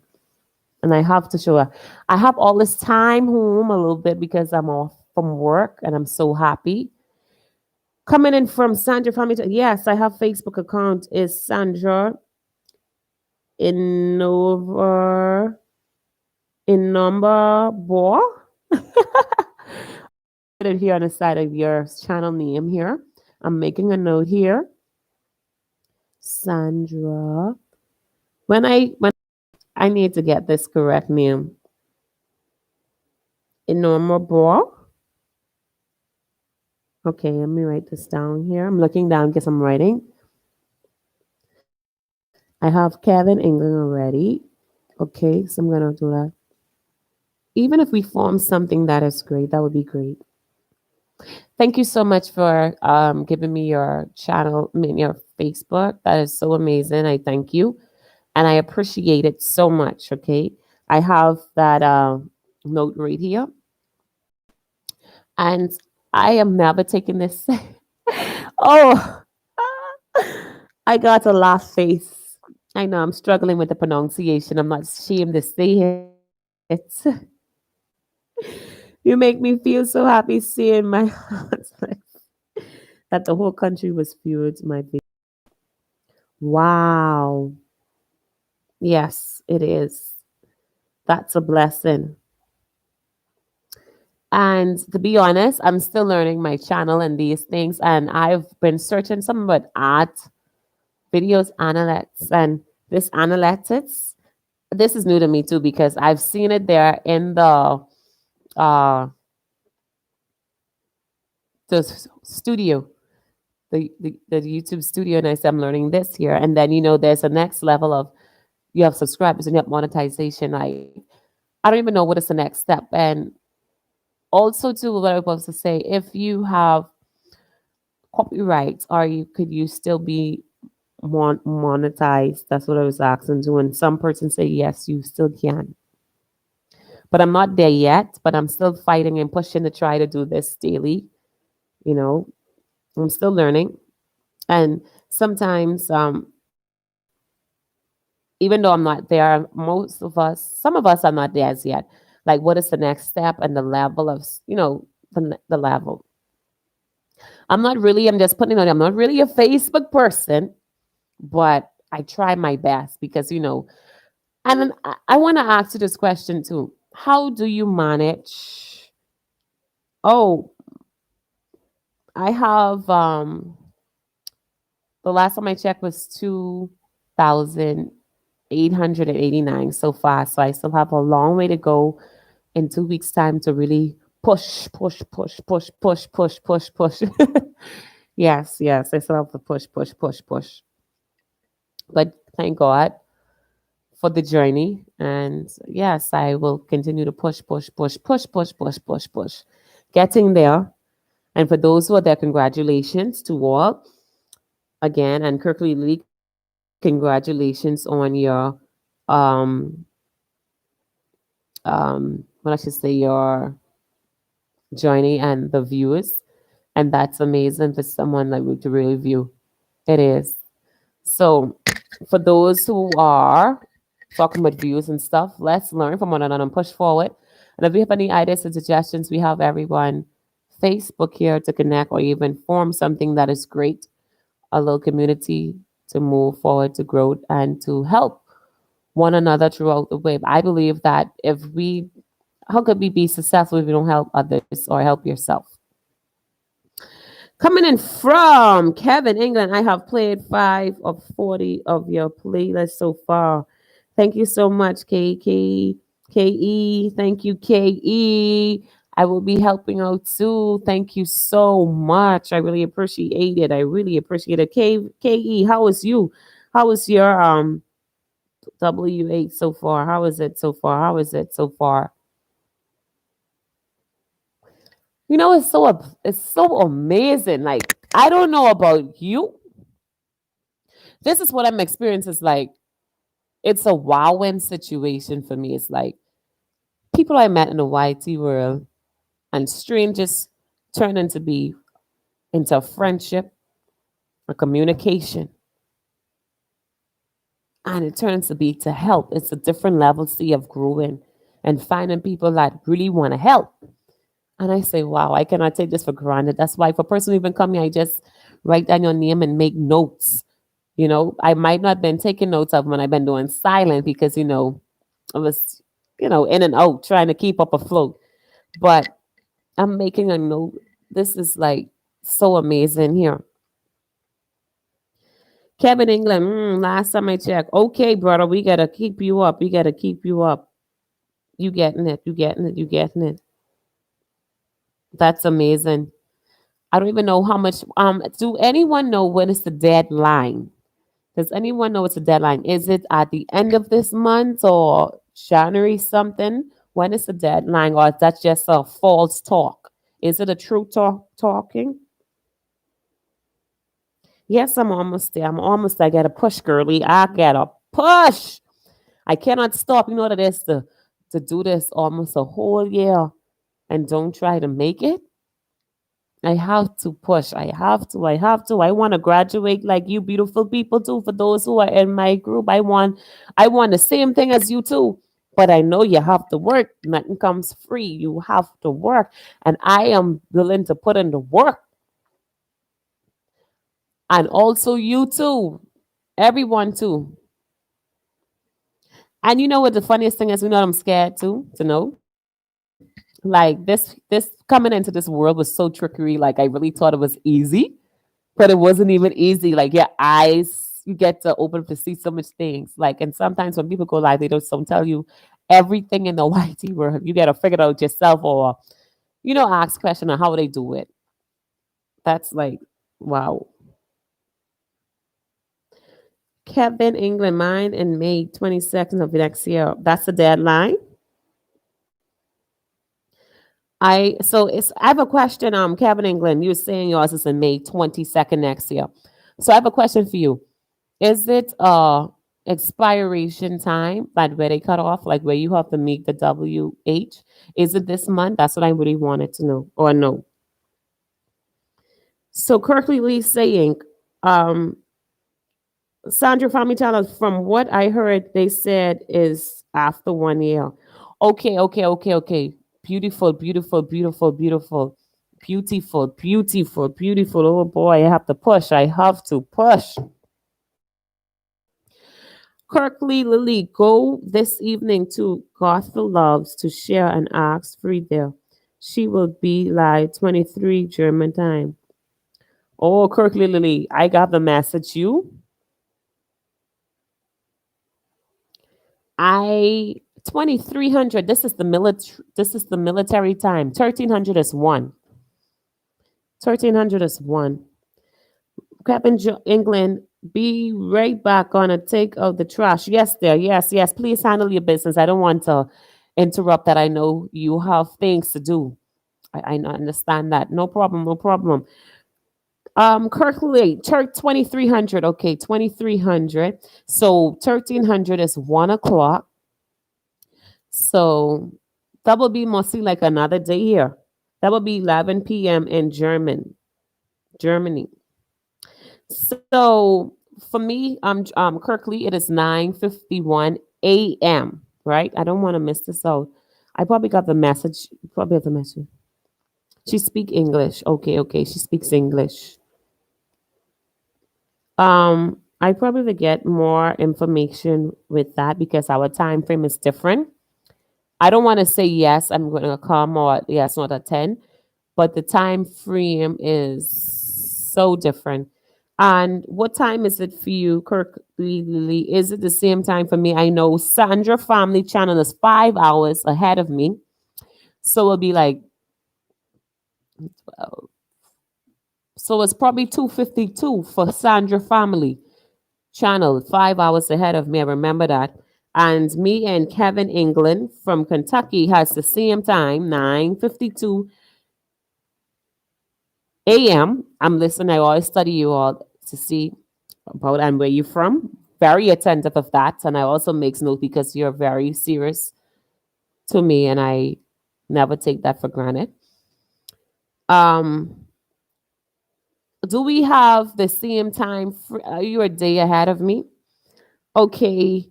And I have to show her. I have all this time home a little bit because I'm off from work and I'm so happy. Coming in from Sandra Family. Yes, I have Facebook account is Sandra Innova in number boy. Put it here on the side of your channel name here. I'm making a note here. Sandra. When I need to get this correct name. In normal boy. Okay, let me write this down here. I'm looking down because I'm writing. I have Kevin England already. Okay, so I'm gonna do that. Even if we form something that is great, that would be great. Thank you so much for giving me your channel, I mean your Facebook. That is so amazing. I thank you, and I appreciate it so much. Okay, I have that note right here, and I am never taking this. Oh, I got a laugh face. I know I'm struggling with the pronunciation. I'm not ashamed to say it. You make me feel so happy seeing my that the whole country was fueled to my video. Wow. Yes, it is. That's a blessing. And to be honest, I'm still learning my channel and these things. And I've been searching some about art, videos, analytics, and this analytics. This is new to me too because I've seen it there in uh the studio, the YouTube studio, and I said I'm learning this here. And then there's a next level of you have subscribers and you have monetization. I don't even know what is the next step. And also too, what I was supposed to say, if you have copyrights, or could you still be monetized? That's what I was asking to. And some person say yes, you still can. But I'm not there yet. But I'm still fighting and pushing to try to do this daily. You know, I'm still learning. And sometimes, even though I'm not there, some of us are not there as yet. Like, what is the next step and the level of, the level? I'm just putting it on, I'm not really a Facebook person, but I try my best because, and then I want to ask you this question too. How do you manage? Oh, I have, the last time I checked was 2,889 so far. So I still have a long way to go in 2 weeks' time to really push, push, push, push, push, push, push, push. Yes, yes, I still have to push, push, push, push. But thank God for the journey. And yes, I will continue to push, push, push, push, push, push, push, push. Getting there. And for those who are there, congratulations to all again. And Kirkley Lee, congratulations on your um what I should say, your journey and the views. And that's amazing for someone like you to really view. It is. So for those who are talking about views and stuff. Let's learn from one another and push forward. And if you have any ideas and suggestions, we have everyone Facebook here to connect or even form something that is great, a little community to move forward to growth and to help one another throughout the way. I believe that if we, how could we be successful if we don't help others or help yourself? Coming in from Kevin, England, I have played 5 of 40 of your playlists so far. Thank you so much, KE. Thank you, KE. I will be helping out too. Thank you so much. I really appreciate it. I really appreciate it. KE, how is you? How is your W8 so far? How is it so far? How is it so far? You know, it's so amazing. Like I don't know about you. This is what I'm experiencing. Is like it's a wowing situation for me. It's like people I met in the YT world and strangers turn into a friendship, a communication, and it turns to be to help. It's a different level, see, of growing and finding people that really want to help. And I say, wow, I cannot take this for granted. That's why if a person even come here, I just write down your name and make notes. I might not have been taking notes of when I've been doing silent because, I was, in and out trying to keep up afloat. But I'm making a note. This is like so amazing here. Kevin England, last time I checked. Okay, brother, we gotta keep you up. We gotta keep you up. You getting it. You getting it. You getting it. That's amazing. I don't even know how much. Do anyone know when is the deadline? Does anyone know what's the deadline? Is it at the end of this month or January something? When is the deadline, or is that just a false talk? Is it a true talking? Yes, I'm almost there. I'm almost. I gotta push, girly. I gotta push. I cannot stop. You know what it is to do this almost a whole year and don't try to make it. I have to push. I have to. I have to. I want to graduate like you beautiful people too. For those who are in my group, I want the same thing as you too. But I know you have to work. Nothing comes free. You have to work. And I am willing to put in the work. And also you too. Everyone too. And you know what the funniest thing is? You know what I'm scared too to know? Like this coming into this world was so trickery. Like I really thought it was easy, but it wasn't even easy. Like your eyes, you get to open to see so much things. Like, and sometimes when people go live, they don't tell you everything in the YT world. You gotta figure it out yourself, or ask question on how they do it. That's like, wow. Kevin England, mine in May 22nd of next year. That's the deadline. I have a question. Kevin England, you're saying yours is in May 22nd next year. So I have a question for you. Is it expiration time, like where they cut off, like where you have to meet the WH? Is it this month? That's what I really wanted to know. Or no. So Kirkley Lee saying, um, Sandra Famitana, from what I heard, they said is after 1 year. Okay, okay, okay, okay. Beautiful, beautiful, beautiful, beautiful, beautiful, beautiful, beautiful. Oh boy, I have to push. I have to push. Kirkley Lily, go this evening to Gospel Loves to share and ask free there. She will be like 23 German time. Oh, Kirkley Lily, I got the message. I 2300. This is the military time. 1300 is one. 1300 is one. Captain England, be right back on a take of the trash. Yes, there. Yes, yes. Please handle your business. I don't want to interrupt that. I know you have things to do. I understand that. No problem. No problem. Kirkley, 2300. Okay, 2300. So 1300 is 1 o'clock. So that will be mostly like another day here. That will be 11 p.m. in Germany. So for me, Kirkley, it is 9:51 a.m., right? I don't want to miss this out. I probably got the message. Probably have the message. She speak English. Okay, okay. She speaks English. I probably get more information with that because our time frame is different. I don't want to say yes, I'm going to come or yes, not attend, but the time frame is so different. And what time is it for you, Kirk Lily? Is it the same time for me? I know Sandra Family Channel is 5 hours ahead of me. So it'll be like, so it's probably 2:52 for Sandra Family Channel, 5 hours ahead of me. I remember that. And me and Kevin England from Kentucky has the same time, 9:52 a.m. I'm listening. I always study you all to see about and where you're from. Very attentive of that. And I also makes note because you're very serious to me and I never take that for granted. Um, do we have the same time? Are you a day ahead of me? Okay.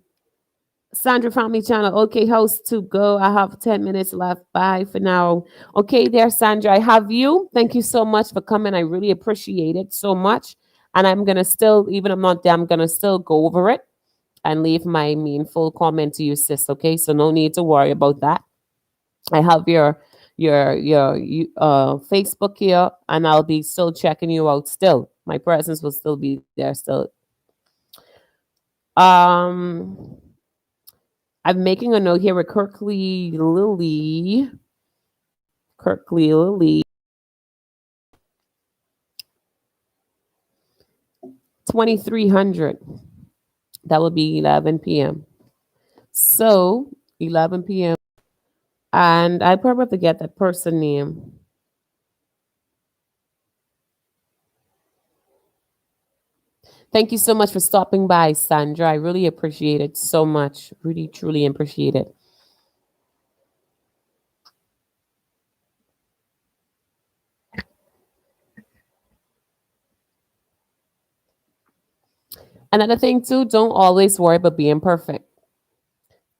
Sandra Family Channel. Okay, host to go. I have 10 minutes left. Bye for now. Okay, there, Sandra. I have you. Thank you so much for coming. I really appreciate it so much. And I'm gonna still, even I'm not there, I'm gonna still go over it and leave my meaningful comment to you, sis. Okay, so no need to worry about that. I have your Facebook here, and I'll be still checking you out. Still, my presence will still be there. Still, um, I'm making a note here with Kirkley Lily. Kirkley Lily, 2300. That would be 11 p.m. So 11 p.m. And I probably have to get that person name. Thank you so much for stopping by, Sandra. I really appreciate it so much. Really, truly appreciate it. Another thing, too, don't always worry about being perfect.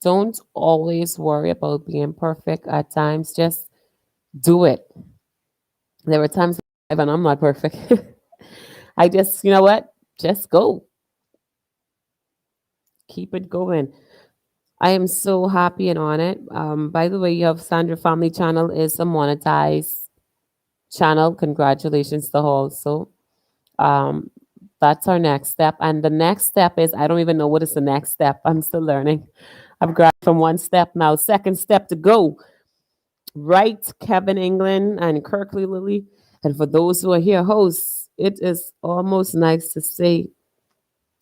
Don't always worry about being perfect at times. Just do it. There were times when I'm not perfect. I just, you know what? Just go. Keep it going. I am so happy and on it. By the way, your Sandra Family Channel is a monetized channel. Congratulations to also. Um, that's our next step. And the next step is I don't even know what is the next step. I'm still learning. I've grabbed from one step now. Second step to go. Right, Kevin England and Kirkley Lily. And for those who are here hosts, it is almost nice to say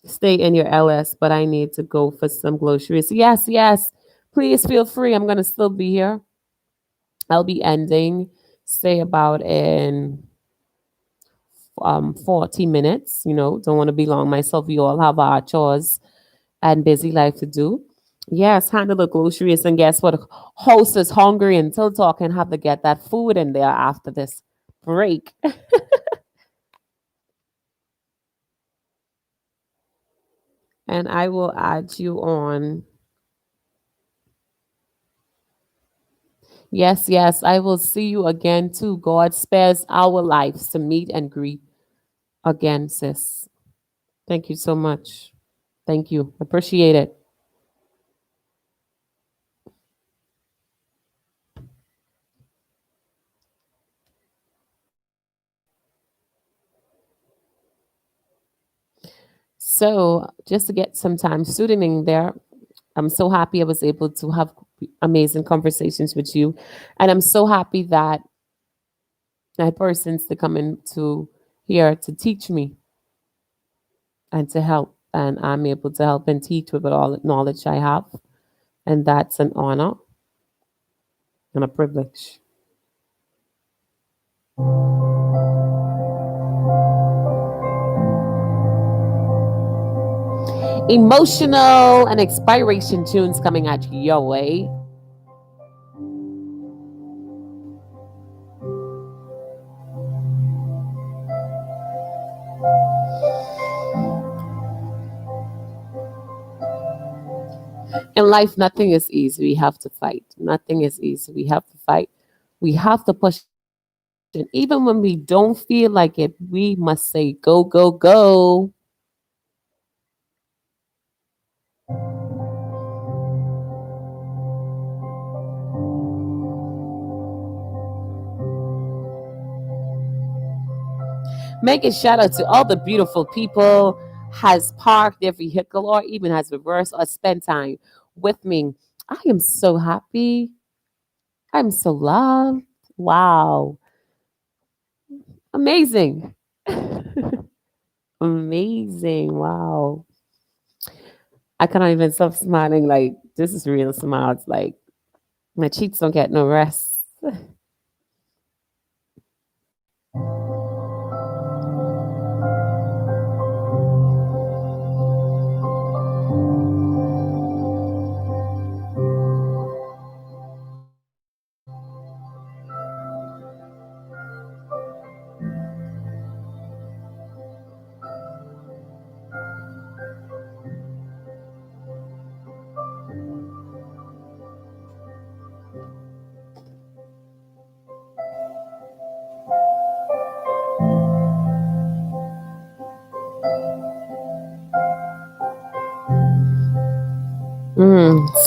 stay in your LS, but I need to go for some groceries. Yes, yes. Please feel free. I'm gonna still be here. I'll be ending, say about in 40 minutes. Don't want to be long myself. We all have our chores and busy life to do. Yes, handle the groceries and guess what? Host is hungry until talking have to get that food in there after this break. And I will add you on. Yes, yes, I will see you again too. God spares our lives to meet and greet again, sis. Thank you so much. Thank you. Appreciate it. So, just to get some time soothing there, I'm so happy I was able to have amazing conversations with you. And I'm so happy that I had persons to come in to here to teach me and to help. And I'm able to help and teach with all the knowledge I have. And that's an honor and a privilege. Emotional and expiration tunes coming at your way. In life, nothing is easy. We have to fight. Nothing is easy. We have to fight. We have to push. And even when we don't feel like it, we must say, go, go, go. Make a shout out to all the beautiful people has parked their vehicle or even has reversed or spent time with me. I am so happy. I'm so loved. Wow. Amazing. Amazing. Wow. I cannot even stop smiling. Like, this is real smiles. Like, my cheeks don't get no rest.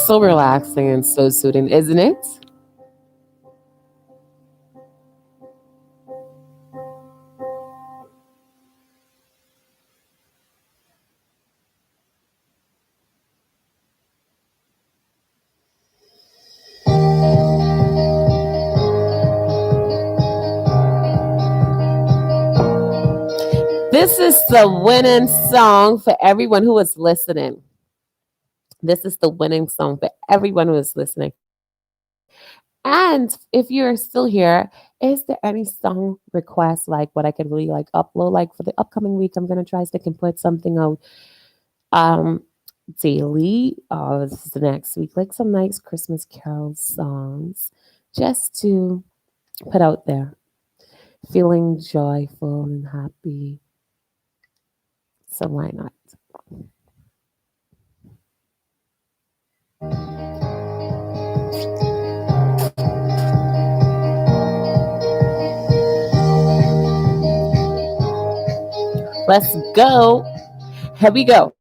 So relaxing and so soothing, isn't it? This is the winning song for everyone who is listening. This is the winning song for everyone who is listening. And if you're still here, is there any song request like what I could really like upload? Like for the upcoming week, I'm gonna try stick and put something out um daily. This is the next week, like some nice Christmas carol songs, just to put out there. Feeling joyful and happy. So why not? Let's go. Here we go.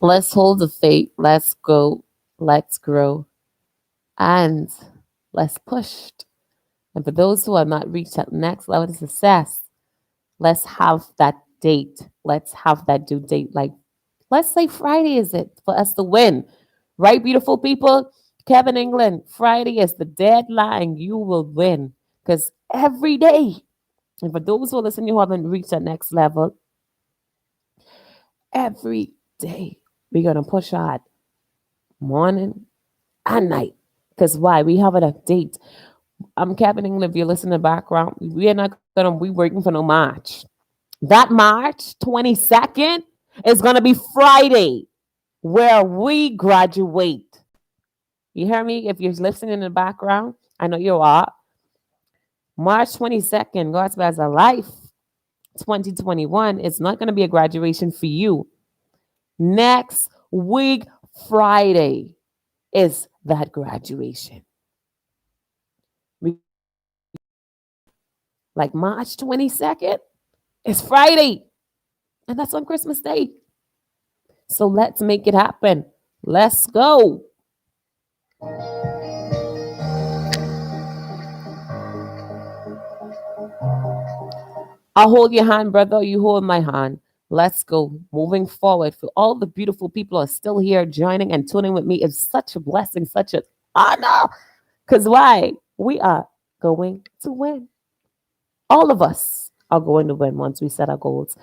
Let's hold the faith. Let's go. Let's grow. And let's push. And for those who have not reached that next level of success, let's have that date. Let's have that due date. Like, let's say Friday is it for us to win. Right, beautiful people? Kevin England, Friday is the deadline. You will win. Because every day, and for those who listen, you haven't reached that next level, every day we're going to push hard morning and night. Because why? We have a date. I'm Kevin England. If you listen in the background, we are not going to be working for no March. That March 22nd is going to be Friday where we graduate. You hear me? If you're listening in the background, I know you are. March 22nd, God's Best of Life 2021 is not going to be a graduation for you. Next week, Friday, is that graduation. We like March 22nd is Friday, and that's on Christmas Day. So let's make it happen. Let's go. I'll hold your hand, brother. You hold my hand. Let's go. Moving forward. For all the beautiful people who are still here joining and tuning with me, it's such a blessing, such an honor. Because why? We are going to win. All of us are going to win once we set our goals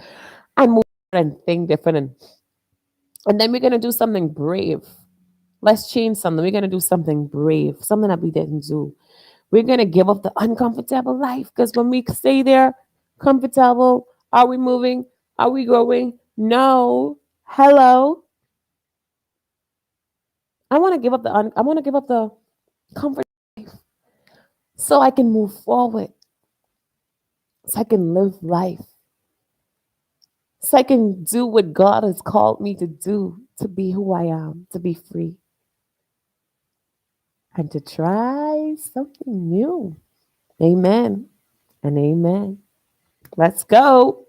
and move and think different. And then we're going to do something brave. Let's change something. We're going to do something brave, something that we didn't do. We're going to give up the uncomfortable life because when we stay there, comfortable, are we moving? Are we growing? No. Hello. I want to give up the comfort so I can move forward, so I can live life, so I can do what God has called me to do, to be who I am, to be free, and to try something new. Amen and amen. Let's go.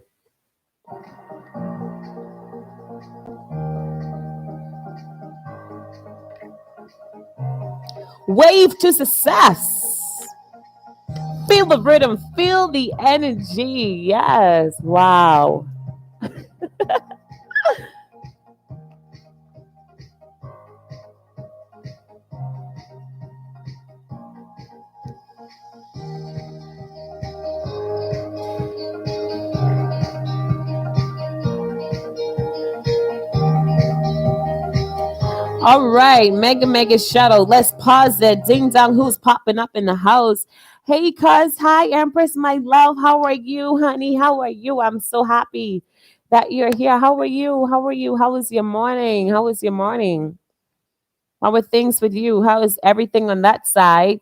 Wave to success. Feel the rhythm, feel the energy. Yes. Wow. All right, Mega Mega Shadow. Let's pause there. Ding dong, who's popping up in the house? Hey, cuz. Hi, Empress, my love. How are you, honey? How are you? I'm so happy that you're here. How are you? How are you? How was your morning? How was your morning? How are things with you? How is everything on that side?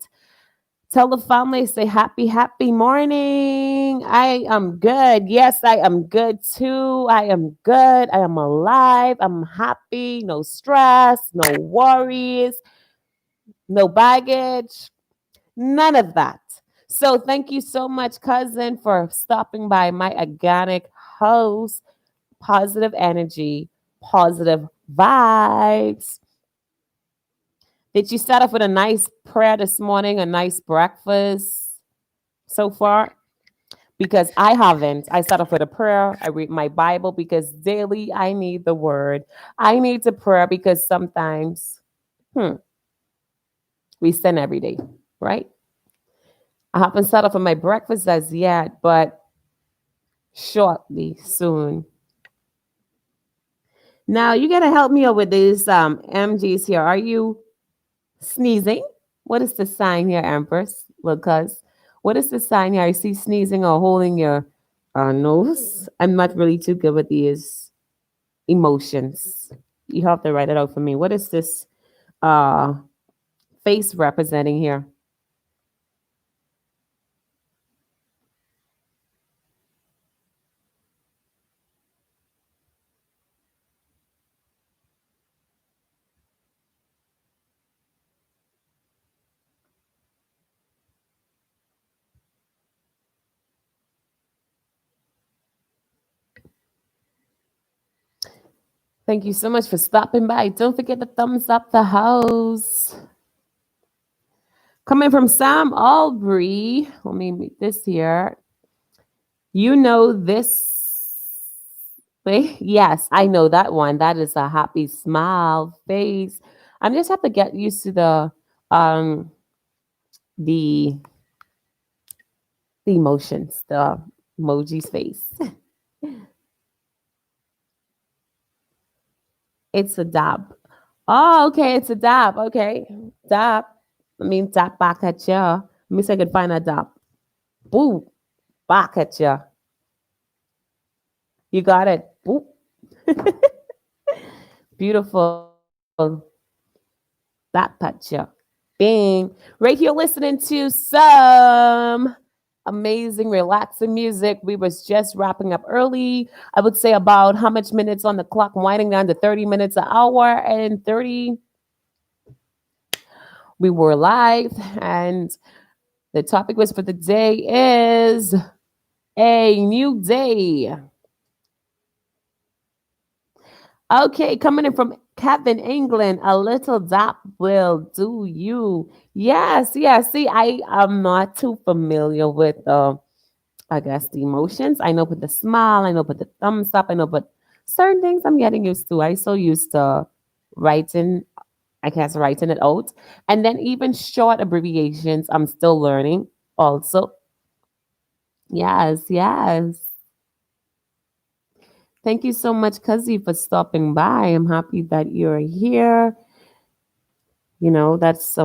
Tell the family, say happy, happy morning. I am good. Yes, I am good too. I am good. I am alive. I'm happy. No stress, no worries, no baggage, none of that. So, thank you so much, cousin, for stopping by my organic house. Positive energy, positive vibes. Did you start off with a nice prayer this morning, a nice breakfast so far? Because I haven't. I start off with a prayer. I read my Bible because daily I need the word. I need to pray because sometimes we sin every day, right? I haven't started off with my breakfast as yet, but shortly, soon. Now you gotta help me out with these MGs here. Are you sneezing? What is the sign here, Empress? Lucas? What is the sign here? I see sneezing or holding your nose. I'm not really too good with these emotions. You have to write it out for me. What is this uh face representing here? Thank you so much for stopping by. Don't forget to thumbs up the house. Coming from Sam Albury. Let me meet this here. You know this. Wait, yes, I know that one. That is a happy smile face. I just have to get used to um the the emotions, the emoji's face. It's a dab. Oh, okay, it's a dab. Okay. Dab. I mean dab back at you. Let me see if I can find a dab. Boo. Back at you. You got it. Boo. Beautiful. That touch. Bing. Right here listening to some amazing relaxing music. We was just wrapping up early. I would say about how much minutes on the clock, winding down to 30 minutes an hour and 30. We were live and the topic was for the day is a new day. Okay, coming in from Kevin England, a little dap will do you. Yes, yes. See, I am not too familiar with I guess the emotions. I know with the smile, I know with the thumbs up, I know but certain things I'm getting used to. I so used to writing, I guess writing it out. And then even short abbreviations, I'm still learning also. Yes, yes. Thank you so much, Kazi, for stopping by. I'm happy that you're here. You know, that's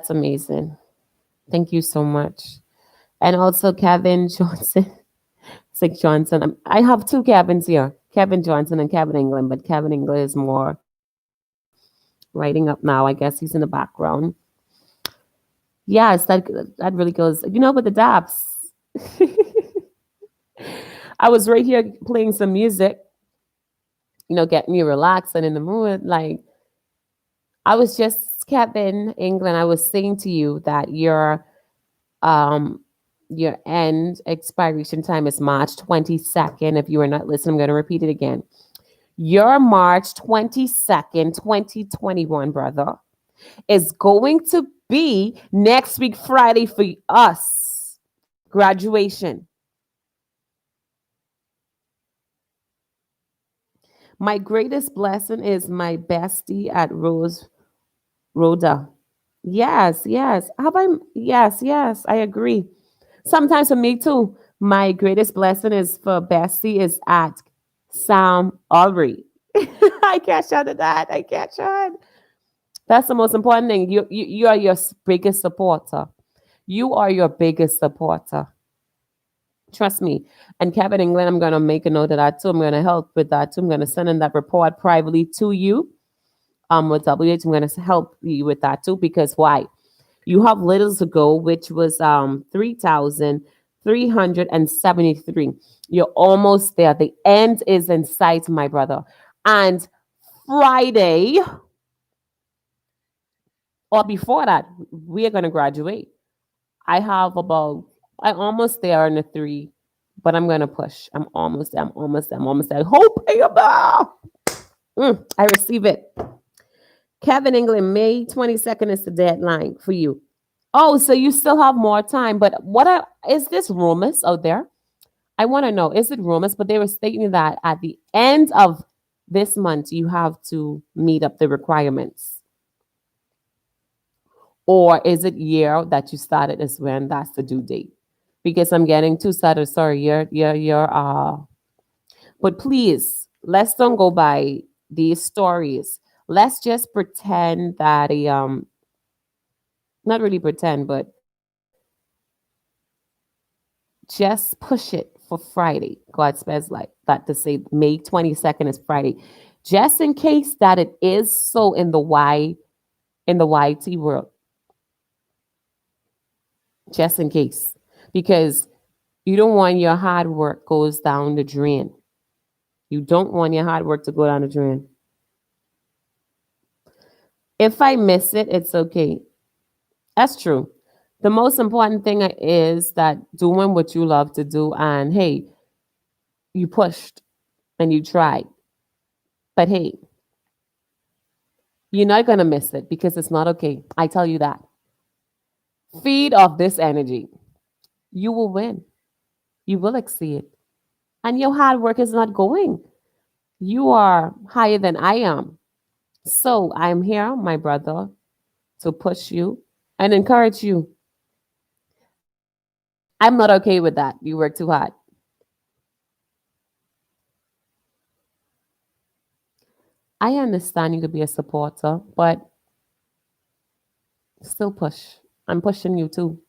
amazing. Thank you so much. And also Kevin Johnson. It's Johnson. I have two Kevins here, Kevin Johnson and Kevin England, but Kevin England is more writing up now. I guess he's in the background. Yes, that really goes. With the daps, I was right here playing some music, getting you relaxed and in the mood. Like I was just Kevin England. I was saying to you that um your end expiration time is March 22nd. If you are not listening, I'm going to repeat it again. Your March 22nd, 2021, brother, is going to be next week, Friday, for us. Graduation. My greatest blessing is my bestie at Rose Rhoda. Yes, yes. How about yes, yes, I agree. Sometimes for me too, my greatest blessing is for bestie is at Sam Albury. I catch on to that. I catch on. That's the most important thing. You are your biggest supporter. You are your biggest supporter. Trust me. And Kevin England, I'm going to make a note of that too. I'm going to help with that too. I'm going to send in that report privately to you. With WH, I'm going to help you with that too. Because why? You have little to go, which was 3,373. You're almost there. The end is in sight, my brother. And Friday, or before that, we are going to graduate. I have about, I almost there in the three, but I'm gonna push. I'm almost there. I'm almost there. I'm almost there. Hope I receive it. Kevin England, May 22nd is the deadline for you. Oh, so you still have more time. But is this rumors out there? I want to know, is it rumors? But they were stating that at the end of this month, you have to meet up the requirements. Or is it year that you started is when that's the due date? Because I'm getting two started. Sorry, but please, let's don't go by these stories. Let's just pretend that not really pretend, but just push it for Friday. God spells like that to say May 22nd is Friday. Just in case that it is so in the YT world. Just in case. Because you don't want your hard work goes down the drain. You don't want your hard work to go down the drain. If I miss it, it's okay. That's true. The most important thing is that doing what you love to do, and hey, you pushed and you tried. But hey, you're not going to miss it because it's not okay. I tell you that. Feed off this energy. You will win. You will exceed. And your hard work is not going. You are higher than I am. So I'm here, my brother, to push you and encourage you. I'm not okay with that. You work too hard. I understand you could be a supporter, but still push. I'm pushing you too.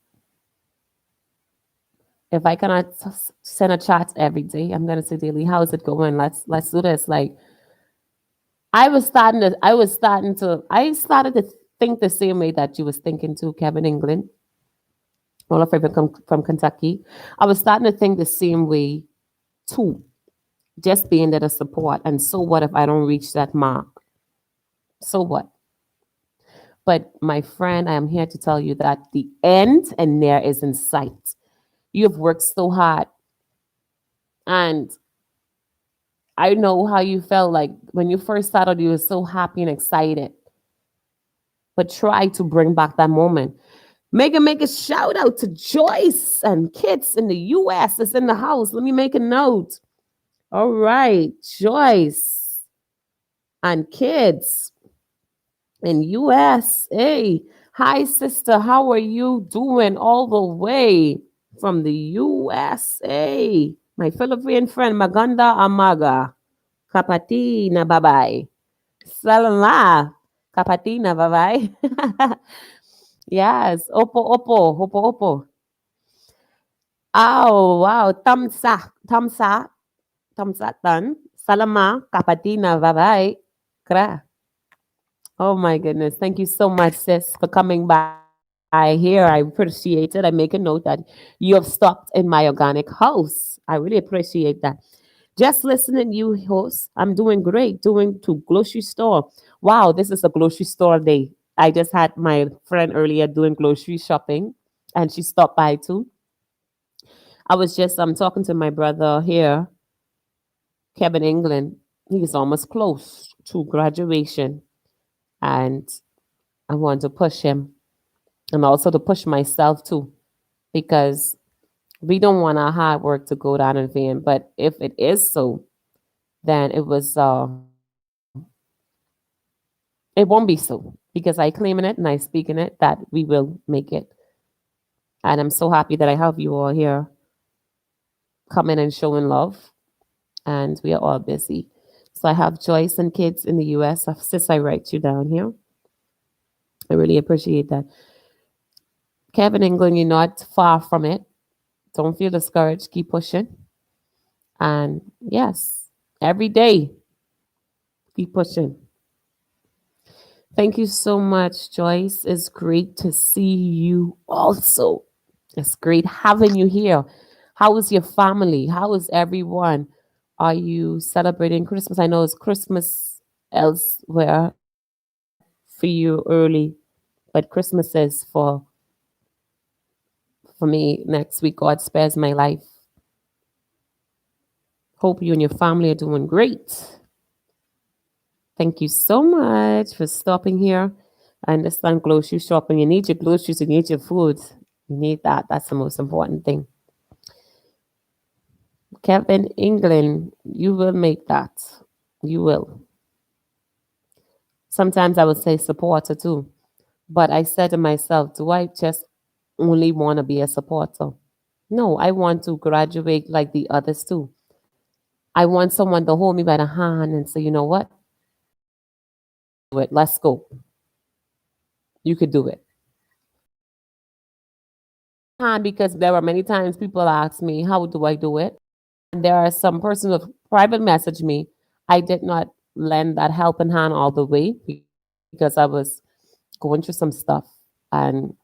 If I cannot send a chat every day, I'm gonna say daily, how's it going? Let's do this. Like I started to think the same way that you was thinking too, Kevin England. All of them from Kentucky. I was starting to think the same way too. Just being there to support. And so what if I don't reach that mark? So what? But my friend, I am here to tell you that the end and there is in sight. You have worked so hard. And I know how you felt like when you first started, you were so happy and excited. But try to bring back that moment. Make a shout out to Joyce and kids in the US that's in the house. Let me make a note. All right, Joyce and kids in US. Hey, hi sister, how are you doing all the way from the USA? My Philippine friend Maganda Amaga. Kapati na babay. Salama. Kapati na babay. Yes. Opo, opo, opo, opo. Oh, wow. Tamsa, tamsatan. Salama, kapatina, bye-bye. Kra. Oh my goodness. Thank you so much, sis, for coming by here. I appreciate it. I make a note that you have stopped in my organic house. I really appreciate that. Just listening, you host. I'm doing great. Doing to grocery store. Wow, this is a grocery store day. I just had my friend earlier doing grocery shopping, and she stopped by too. I was just talking to my brother here, Kevin England. He's almost close to graduation, and I want to push him and also to push myself too, because we don't want our hard work to go down in vain. But if it is so, then it won't be so, because I claim in it and I speak in it that we will make it. And I'm so happy that I have you all here coming and showing love, and we are all busy. So I have Joyce and kids in the US. Sis, I write you down here. I really appreciate that. Kevin England, you're not far from it. Don't feel discouraged. Keep pushing. And yes, every day, keep pushing. Thank you so much, Joyce. It's great to see you also. It's great having you here. How is your family? How is everyone? Are you celebrating Christmas? I know it's Christmas elsewhere for you early, but Christmas is for me next week. God spares my life. Hope you and your family are doing great. Thank you so much for stopping here. I understand grocery shopping. You need your groceries, you need your food. You need that. That's the most important thing. Kevin, England, you will make that. You will. Sometimes I would say supporter too. But I said to myself, do I just only want to be a supporter? No, I want to graduate like the others too. I want someone to hold me by the hand and say, you know what? Do it. Let's go. You could do it. Hand, because there are many times people ask me, how do I do it? And there are some persons who private message me. I did not lend that helping hand all the way because I was going through some stuff, and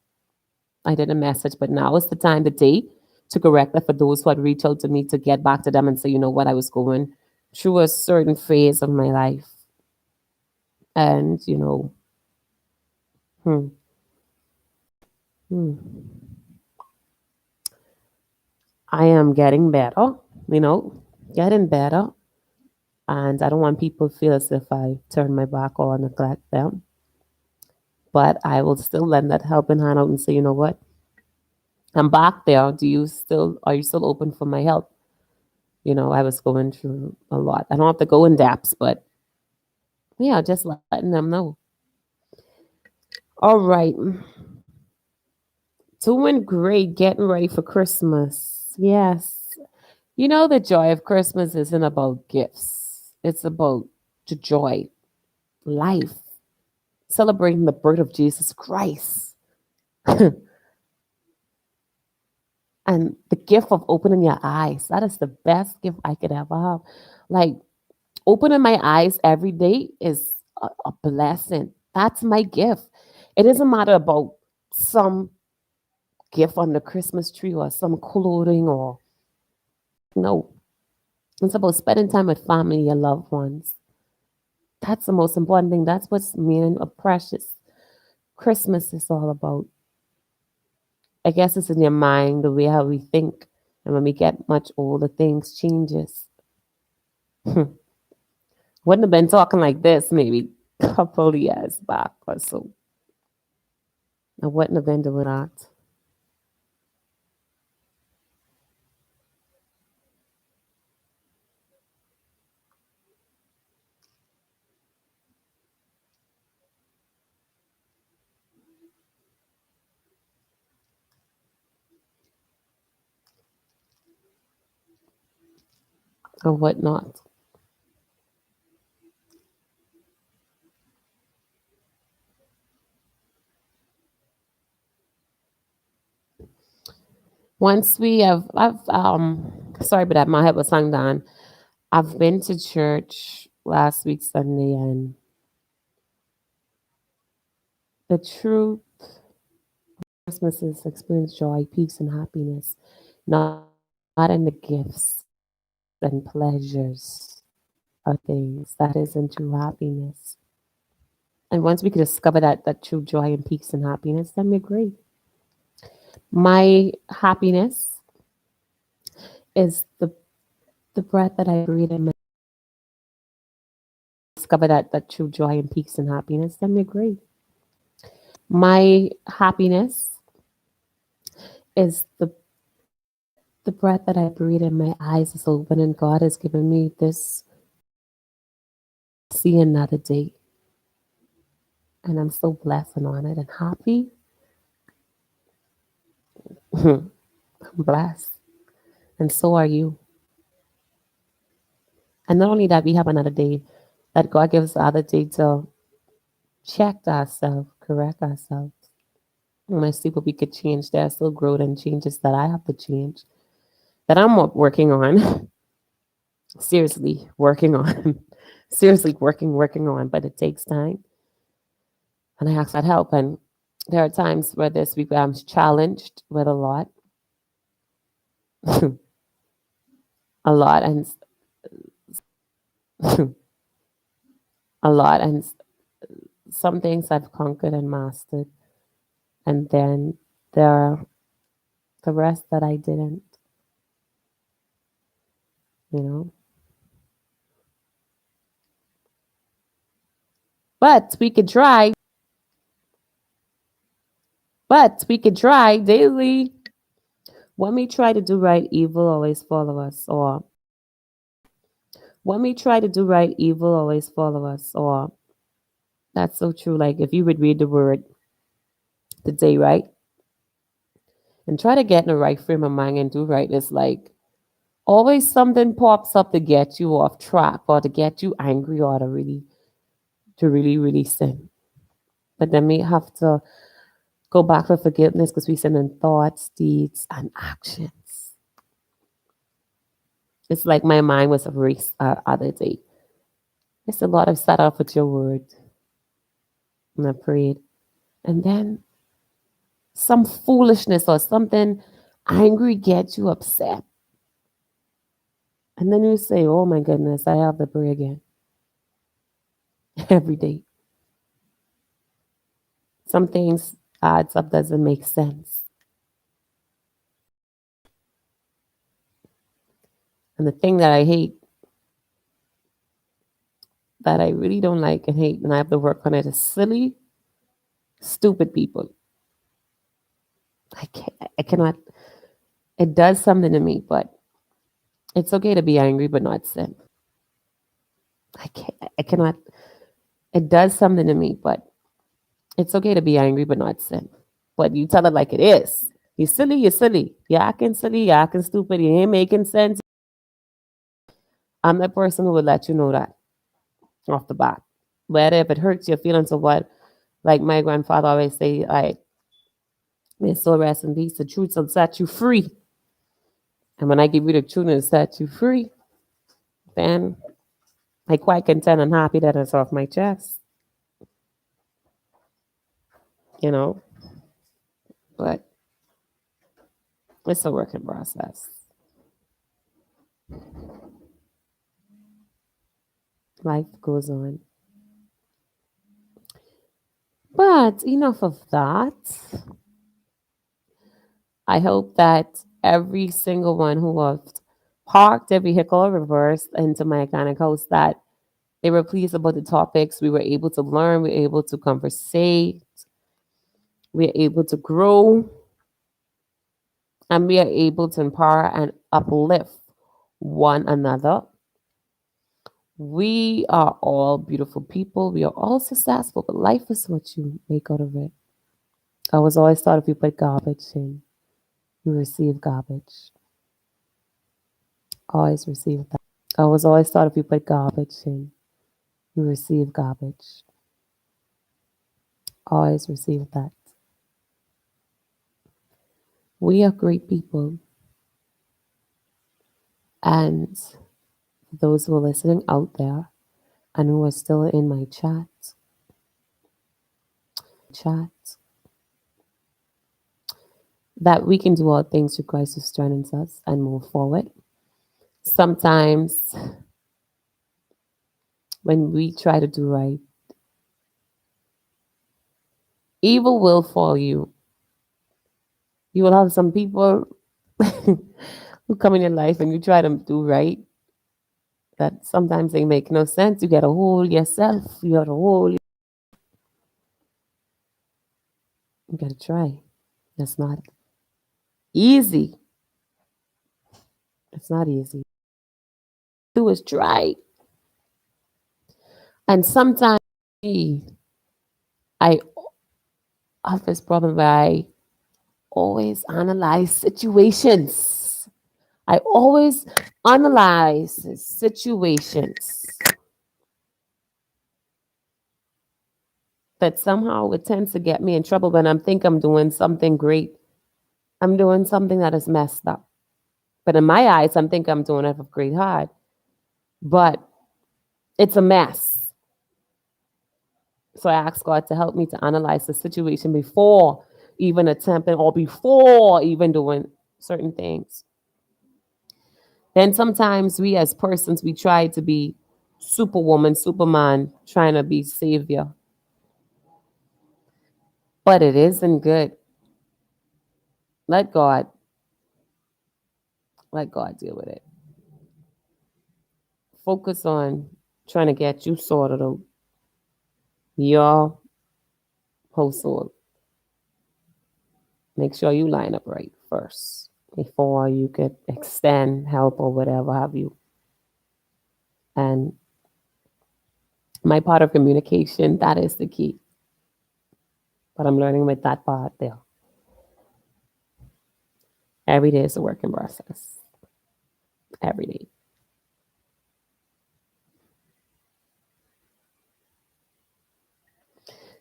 I didn't message. But now is the time, the day, to correct it for those who had reached out to me, to get back to them and say, you know what, I was going through a certain phase of my life. And, hmm, hmm, I am getting better, you know, getting better. And I don't want people to feel as if I turn my back or neglect them. But I will still lend that helping hand out and say, you know what, I'm back there. Are you still open for my help? I was going through a lot. I don't have to go in depths, but yeah, just letting them know. All right. Doing great, getting ready for Christmas. Yes. The joy of Christmas isn't about gifts, it's about the joy, life, celebrating the birth of Jesus Christ. And the gift of opening your eyes. That is the best gift I could ever have. Like, opening my eyes every day is a blessing. That's my gift. It doesn't matter about some gift on the Christmas tree or some clothing or no. It's about spending time with family, your loved ones. That's the most important thing. That's what's mean of precious. Christmas is all about. I guess it's in your mind, the way how we think. And when we get much older, things changes. Wouldn't have been talking like this maybe a couple of years back or so. I wouldn't have been doing that. Or whatnot. Once we have, sorry about that, my head was hung down. I've been to church last week Sunday, and the truth, Christmas is experience joy, peace, and happiness, not in the gifts and pleasures of things. That isn't true happiness. And once we could discover that true joy and peace and happiness, then we're great. My happiness is the breath that I breathe in my discover that true joy and peace and happiness, then we're great. My happiness is the breath that I breathe in my eyes is open and God has given me this see another day. And I'm so blessed and honored and happy. I'm blessed. And so are you. And not only that, we have another day that God gives the other day to check ourselves, correct ourselves. When I see what we could change, there are still growth and changes that I have to change, that I'm working on, seriously working on, seriously working on, but it takes time. And I ask that help. And there are times where this week I'm challenged with a lot, a lot, and a lot, and some things I've conquered and mastered, and then there are the rest that I didn't, you know. But we could try. But we could try daily. When we try to do right, evil always follow us. Or when we try to do right, evil always follow us. Or that's so true. Like if you would read the word today, right, and try to get in the right frame of mind and do right, it's like always something pops up to get you off track or to get you angry or to really sin. But then we have to go back for forgiveness because we sin in thoughts, deeds, and actions. It's like my mind was erased other day. It's a lot of start off with your word. And I prayed. And then some foolishness or something angry gets you upset. And then you say, oh my goodness, I have to pray again every day. Some things adds up doesn't make sense. And the thing that I hate, that I really don't like and hate, and I have to work on it, is silly, stupid people. I cannot, it does something to me, but it's okay to be angry, but not sin. I cannot, it does something to me, but it's okay to be angry, but not sin. But you tell it like it is. You're silly, you're silly. You're acting silly, you're acting stupid, you ain't making sense. I'm the person who would let you know that off the bat. Whether if it hurts your feelings or what, like my grandfather always say, like, may his soul rest in peace, the truth will set you free. And when I give you the truth and set you free, then I quite content and happy that it's off my chest, you know. But it's a working process. Life goes on. But enough of that. I hope that every single one who have parked their vehicle reversed into my mechanic house, that they were pleased about the topics. We were able to learn, we were able to conversate, we are able to grow, and we are able to empower and uplift one another. We are all beautiful people. We are all successful, but life is what you make out of it. I was always taught if you put garbage in, you receive garbage. Always receive that. I was always taught if you put garbage in, you receive garbage. Always receive that. We are great people. And those who are listening out there and who are still in my chat, that we can do all things through Christ who strengthens us and move forward. Sometimes when we try to do right, evil will follow you. You will have some people who come in your life and you try to do right, that sometimes they make no sense. You got to hold yourself. You got to hold. You got to try. That's not easy. It's not easy. Do is try. And sometimes I have this problem where I always analyze situations. I always analyze situations that somehow it tends to get me in trouble when I'm doing something great. I'm doing something that is messed up. But in my eyes, I'm doing it with great heart. But it's a mess. So I ask God to help me to analyze the situation before even attempting or before even doing certain things. Then sometimes we as persons, we try to be superwoman, superman, trying to be savior. But it isn't good. Let God, let God deal with it. Focus on trying to get you sorted out, your household. Make sure you line up right first before you could extend help or whatever have you. And my part of communication, that is the key. But I'm learning with that part there. Every day is a work in process. Every day.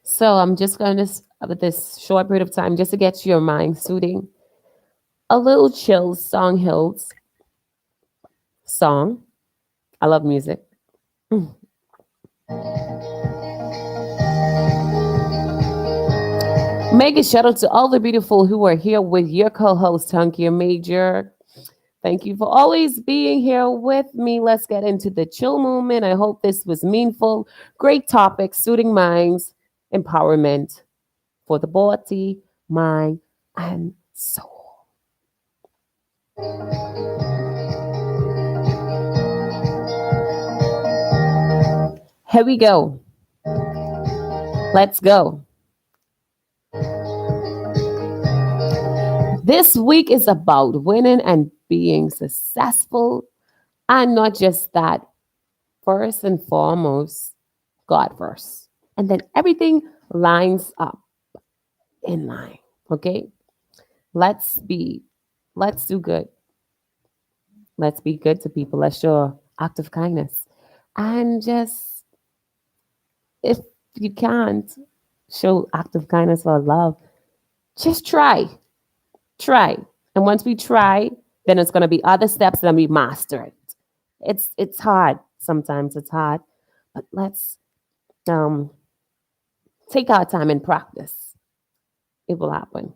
So I'm just going to, with this short period of time, just to get your mind soothing, a little chill song hills song. I love music. Make a shout out to all the beautiful who are here with your co-host, Hunky Major. Thank you for always being here with me. Let's get into the chill movement. I hope this was meaningful. Great topic, soothing minds, empowerment for the body, mind, and soul. Here we go. Let's go. This week is about winning and being successful. And not just that, first and foremost, God first. And then everything lines up in line. Okay? Let's be, let's do good. Let's be good to people. Let's show act of kindness. And just, if you can't show act of kindness or love, just try. Try. And once we try, then it's going to be other steps that we master it. It's hard. Sometimes it's hard. But let's um, take our time and practice. It will happen.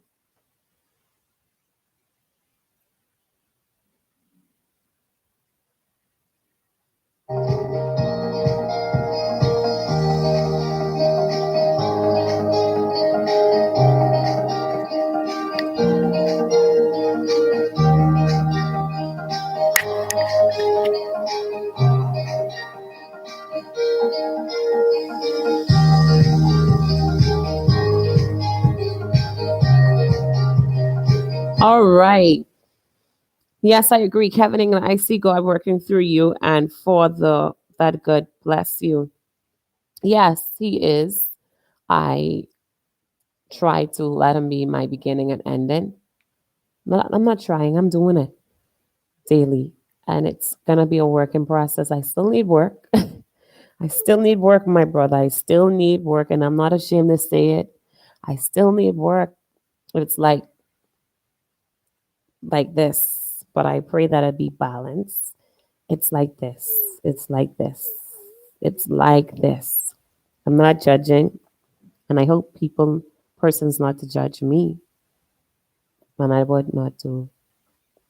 All right. Yes, I agree, Kevin. And I see God working through you and for the that good. Bless you. Yes, He is. I try to let Him be my beginning and ending. I'm not trying. I'm doing it daily, and it's gonna be a working process. I still need work. I still need work, my brother. I still need work, and I'm not ashamed to say it. I still need work. But it's like like this, but I pray that it be balanced. It's like this. It's like this. It's like this. I'm not judging, and I hope persons not to judge me, and I would not do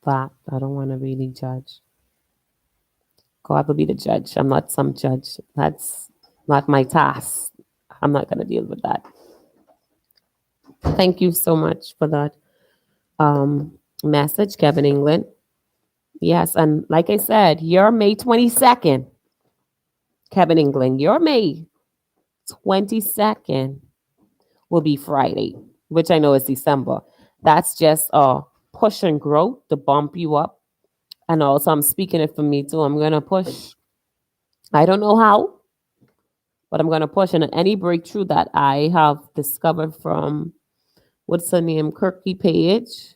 that. I don't want to really judge. God will be the judge. I'm not some judge. That's not my task. I'm not going to deal with that. Thank you so much for that message, Kevin England. Yes, and like I said, you're May 22nd, Kevin England. Your May 22nd will be Friday, which I know is December. That's just a push and grow to bump you up. And also, I'm speaking it for me too. I'm going to push. I don't know how, but I'm going to push. And any breakthrough that I have discovered from, what's her name, Kirky Page,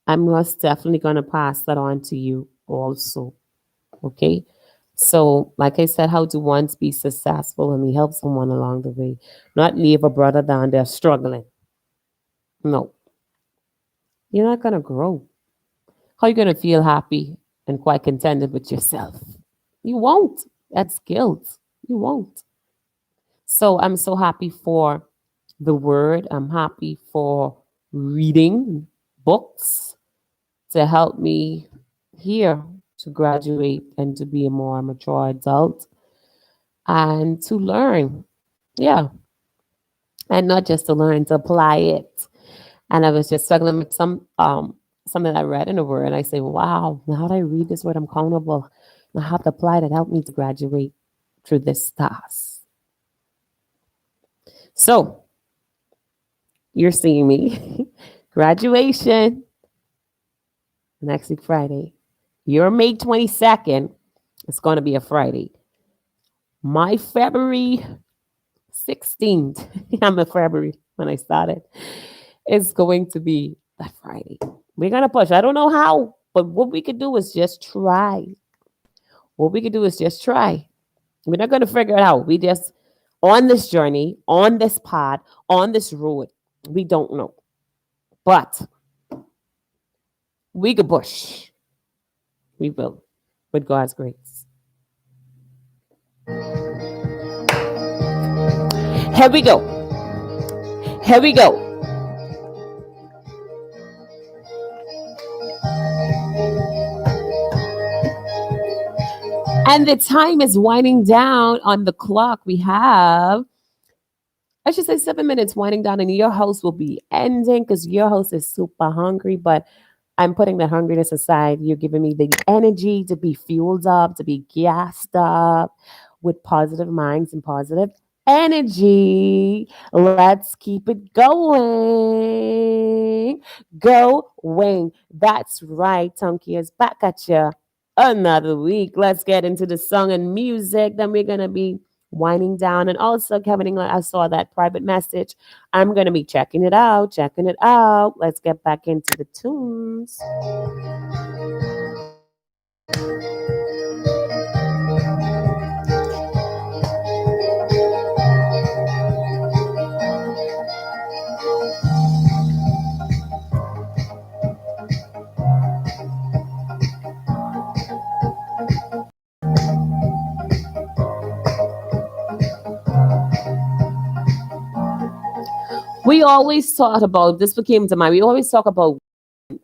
I'm most definitely going to pass that on to you also. Okay. So, like I said, how to once be successful and we help someone along the way, not leave a brother down there struggling. No, you're not going to grow. How are you going to feel happy and quite contented with yourself? You won't. That's guilt. You won't. So, I'm so happy for the word. I'm happy for reading books to help me here to graduate and to be a more mature adult and to learn. Yeah. And not just to learn, to apply it. And I was just struggling with something I read in the word. And I say, wow, now that I read this word, I'm accountable. I have to apply that help me to graduate through this task. So you're seeing me. Graduation next week, Friday. Your May 22nd. It's going to be a Friday. My February 16th, I'm a February when I started, is going to be that Friday. We're going to push. I don't know how, but what we could do is just try. What we could do is just try. We're not going to figure it out. We just, on this journey, on this path, on this road, we don't know. But we could push. We will, with God's grace. Here we go. Here we go. And the time is winding down on the clock. We have, I should say, 7 minutes winding down, and your house will be ending because your house is super hungry. But I'm putting that hungriness aside. You're giving me the energy to be fueled up, to be gassed up with positive minds and positive energy. Let's keep it going. Going. That's right. Tonky is back at you another week. Let's get into the song and music. Then we're going to be winding down. And also, Kevin England, I saw that private message. I'm going to be checking it out, checking it out. Let's get back into the tunes. We always talk about this became to mind. We always talk about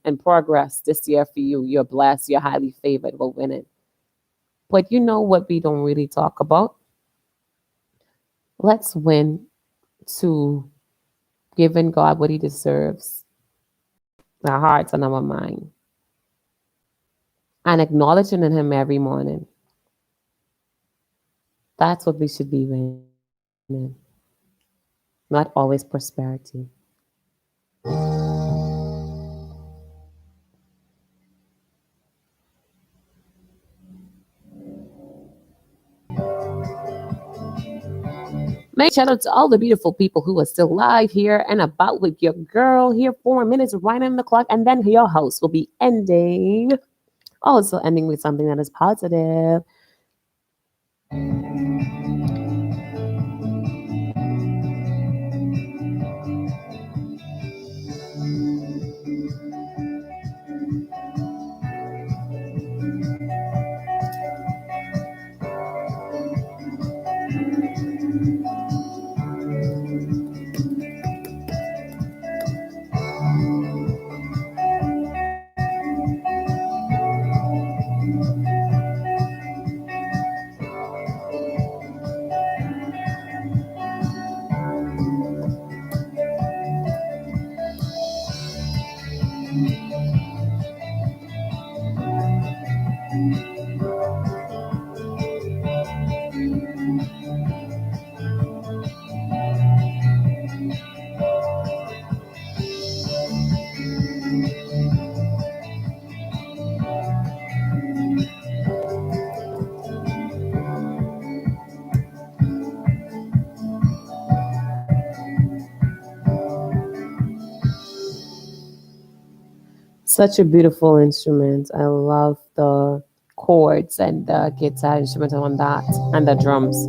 and progress this year for you. You're blessed, you're highly favored, we're winning. But you know what we don't really talk about? Let's win to giving God what he deserves, our hearts and our mind, and acknowledging in him every morning. That's what we should be winning, not always prosperity. Make shout out to all the beautiful people who are still live here and about with your girl here. 4 minutes right on the clock, and then your house will be ending. Also ending with something that is positive. Such a beautiful instrument. I love the chords and the guitar instrument on that and the drums.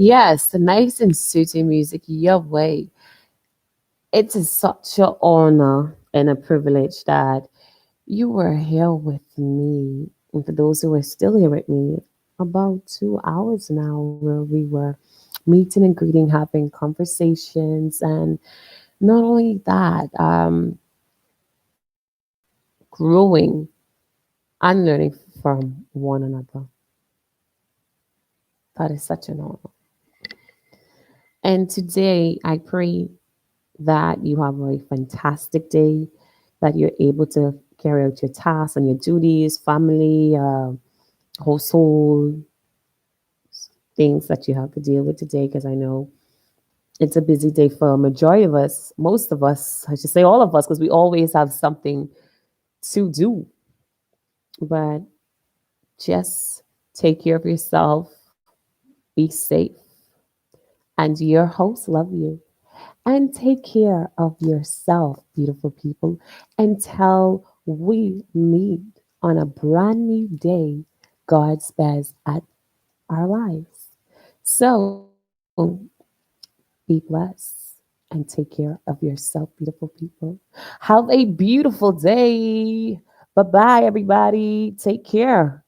Yes, the nice and soothing music, your way. It is such an honor and a privilege that you were here with me. And for those who are still here with me, about 2 hours now, where we were meeting and greeting, having conversations, and not only that, growing and learning from one another. That is such an honor. And today, I pray that you have a fantastic day, that you're able to carry out your tasks and your duties, family, household, things that you have to deal with today, because I know it's a busy day for a majority of us, most of us, I should say all of us, because we always have something to do. But just take care of yourself, be safe, and your hosts love you. And take care of yourself, beautiful people, until we meet on a brand new day, God's best at our lives. So be blessed and take care of yourself, beautiful people. Have a beautiful day. Bye bye, everybody. Take care.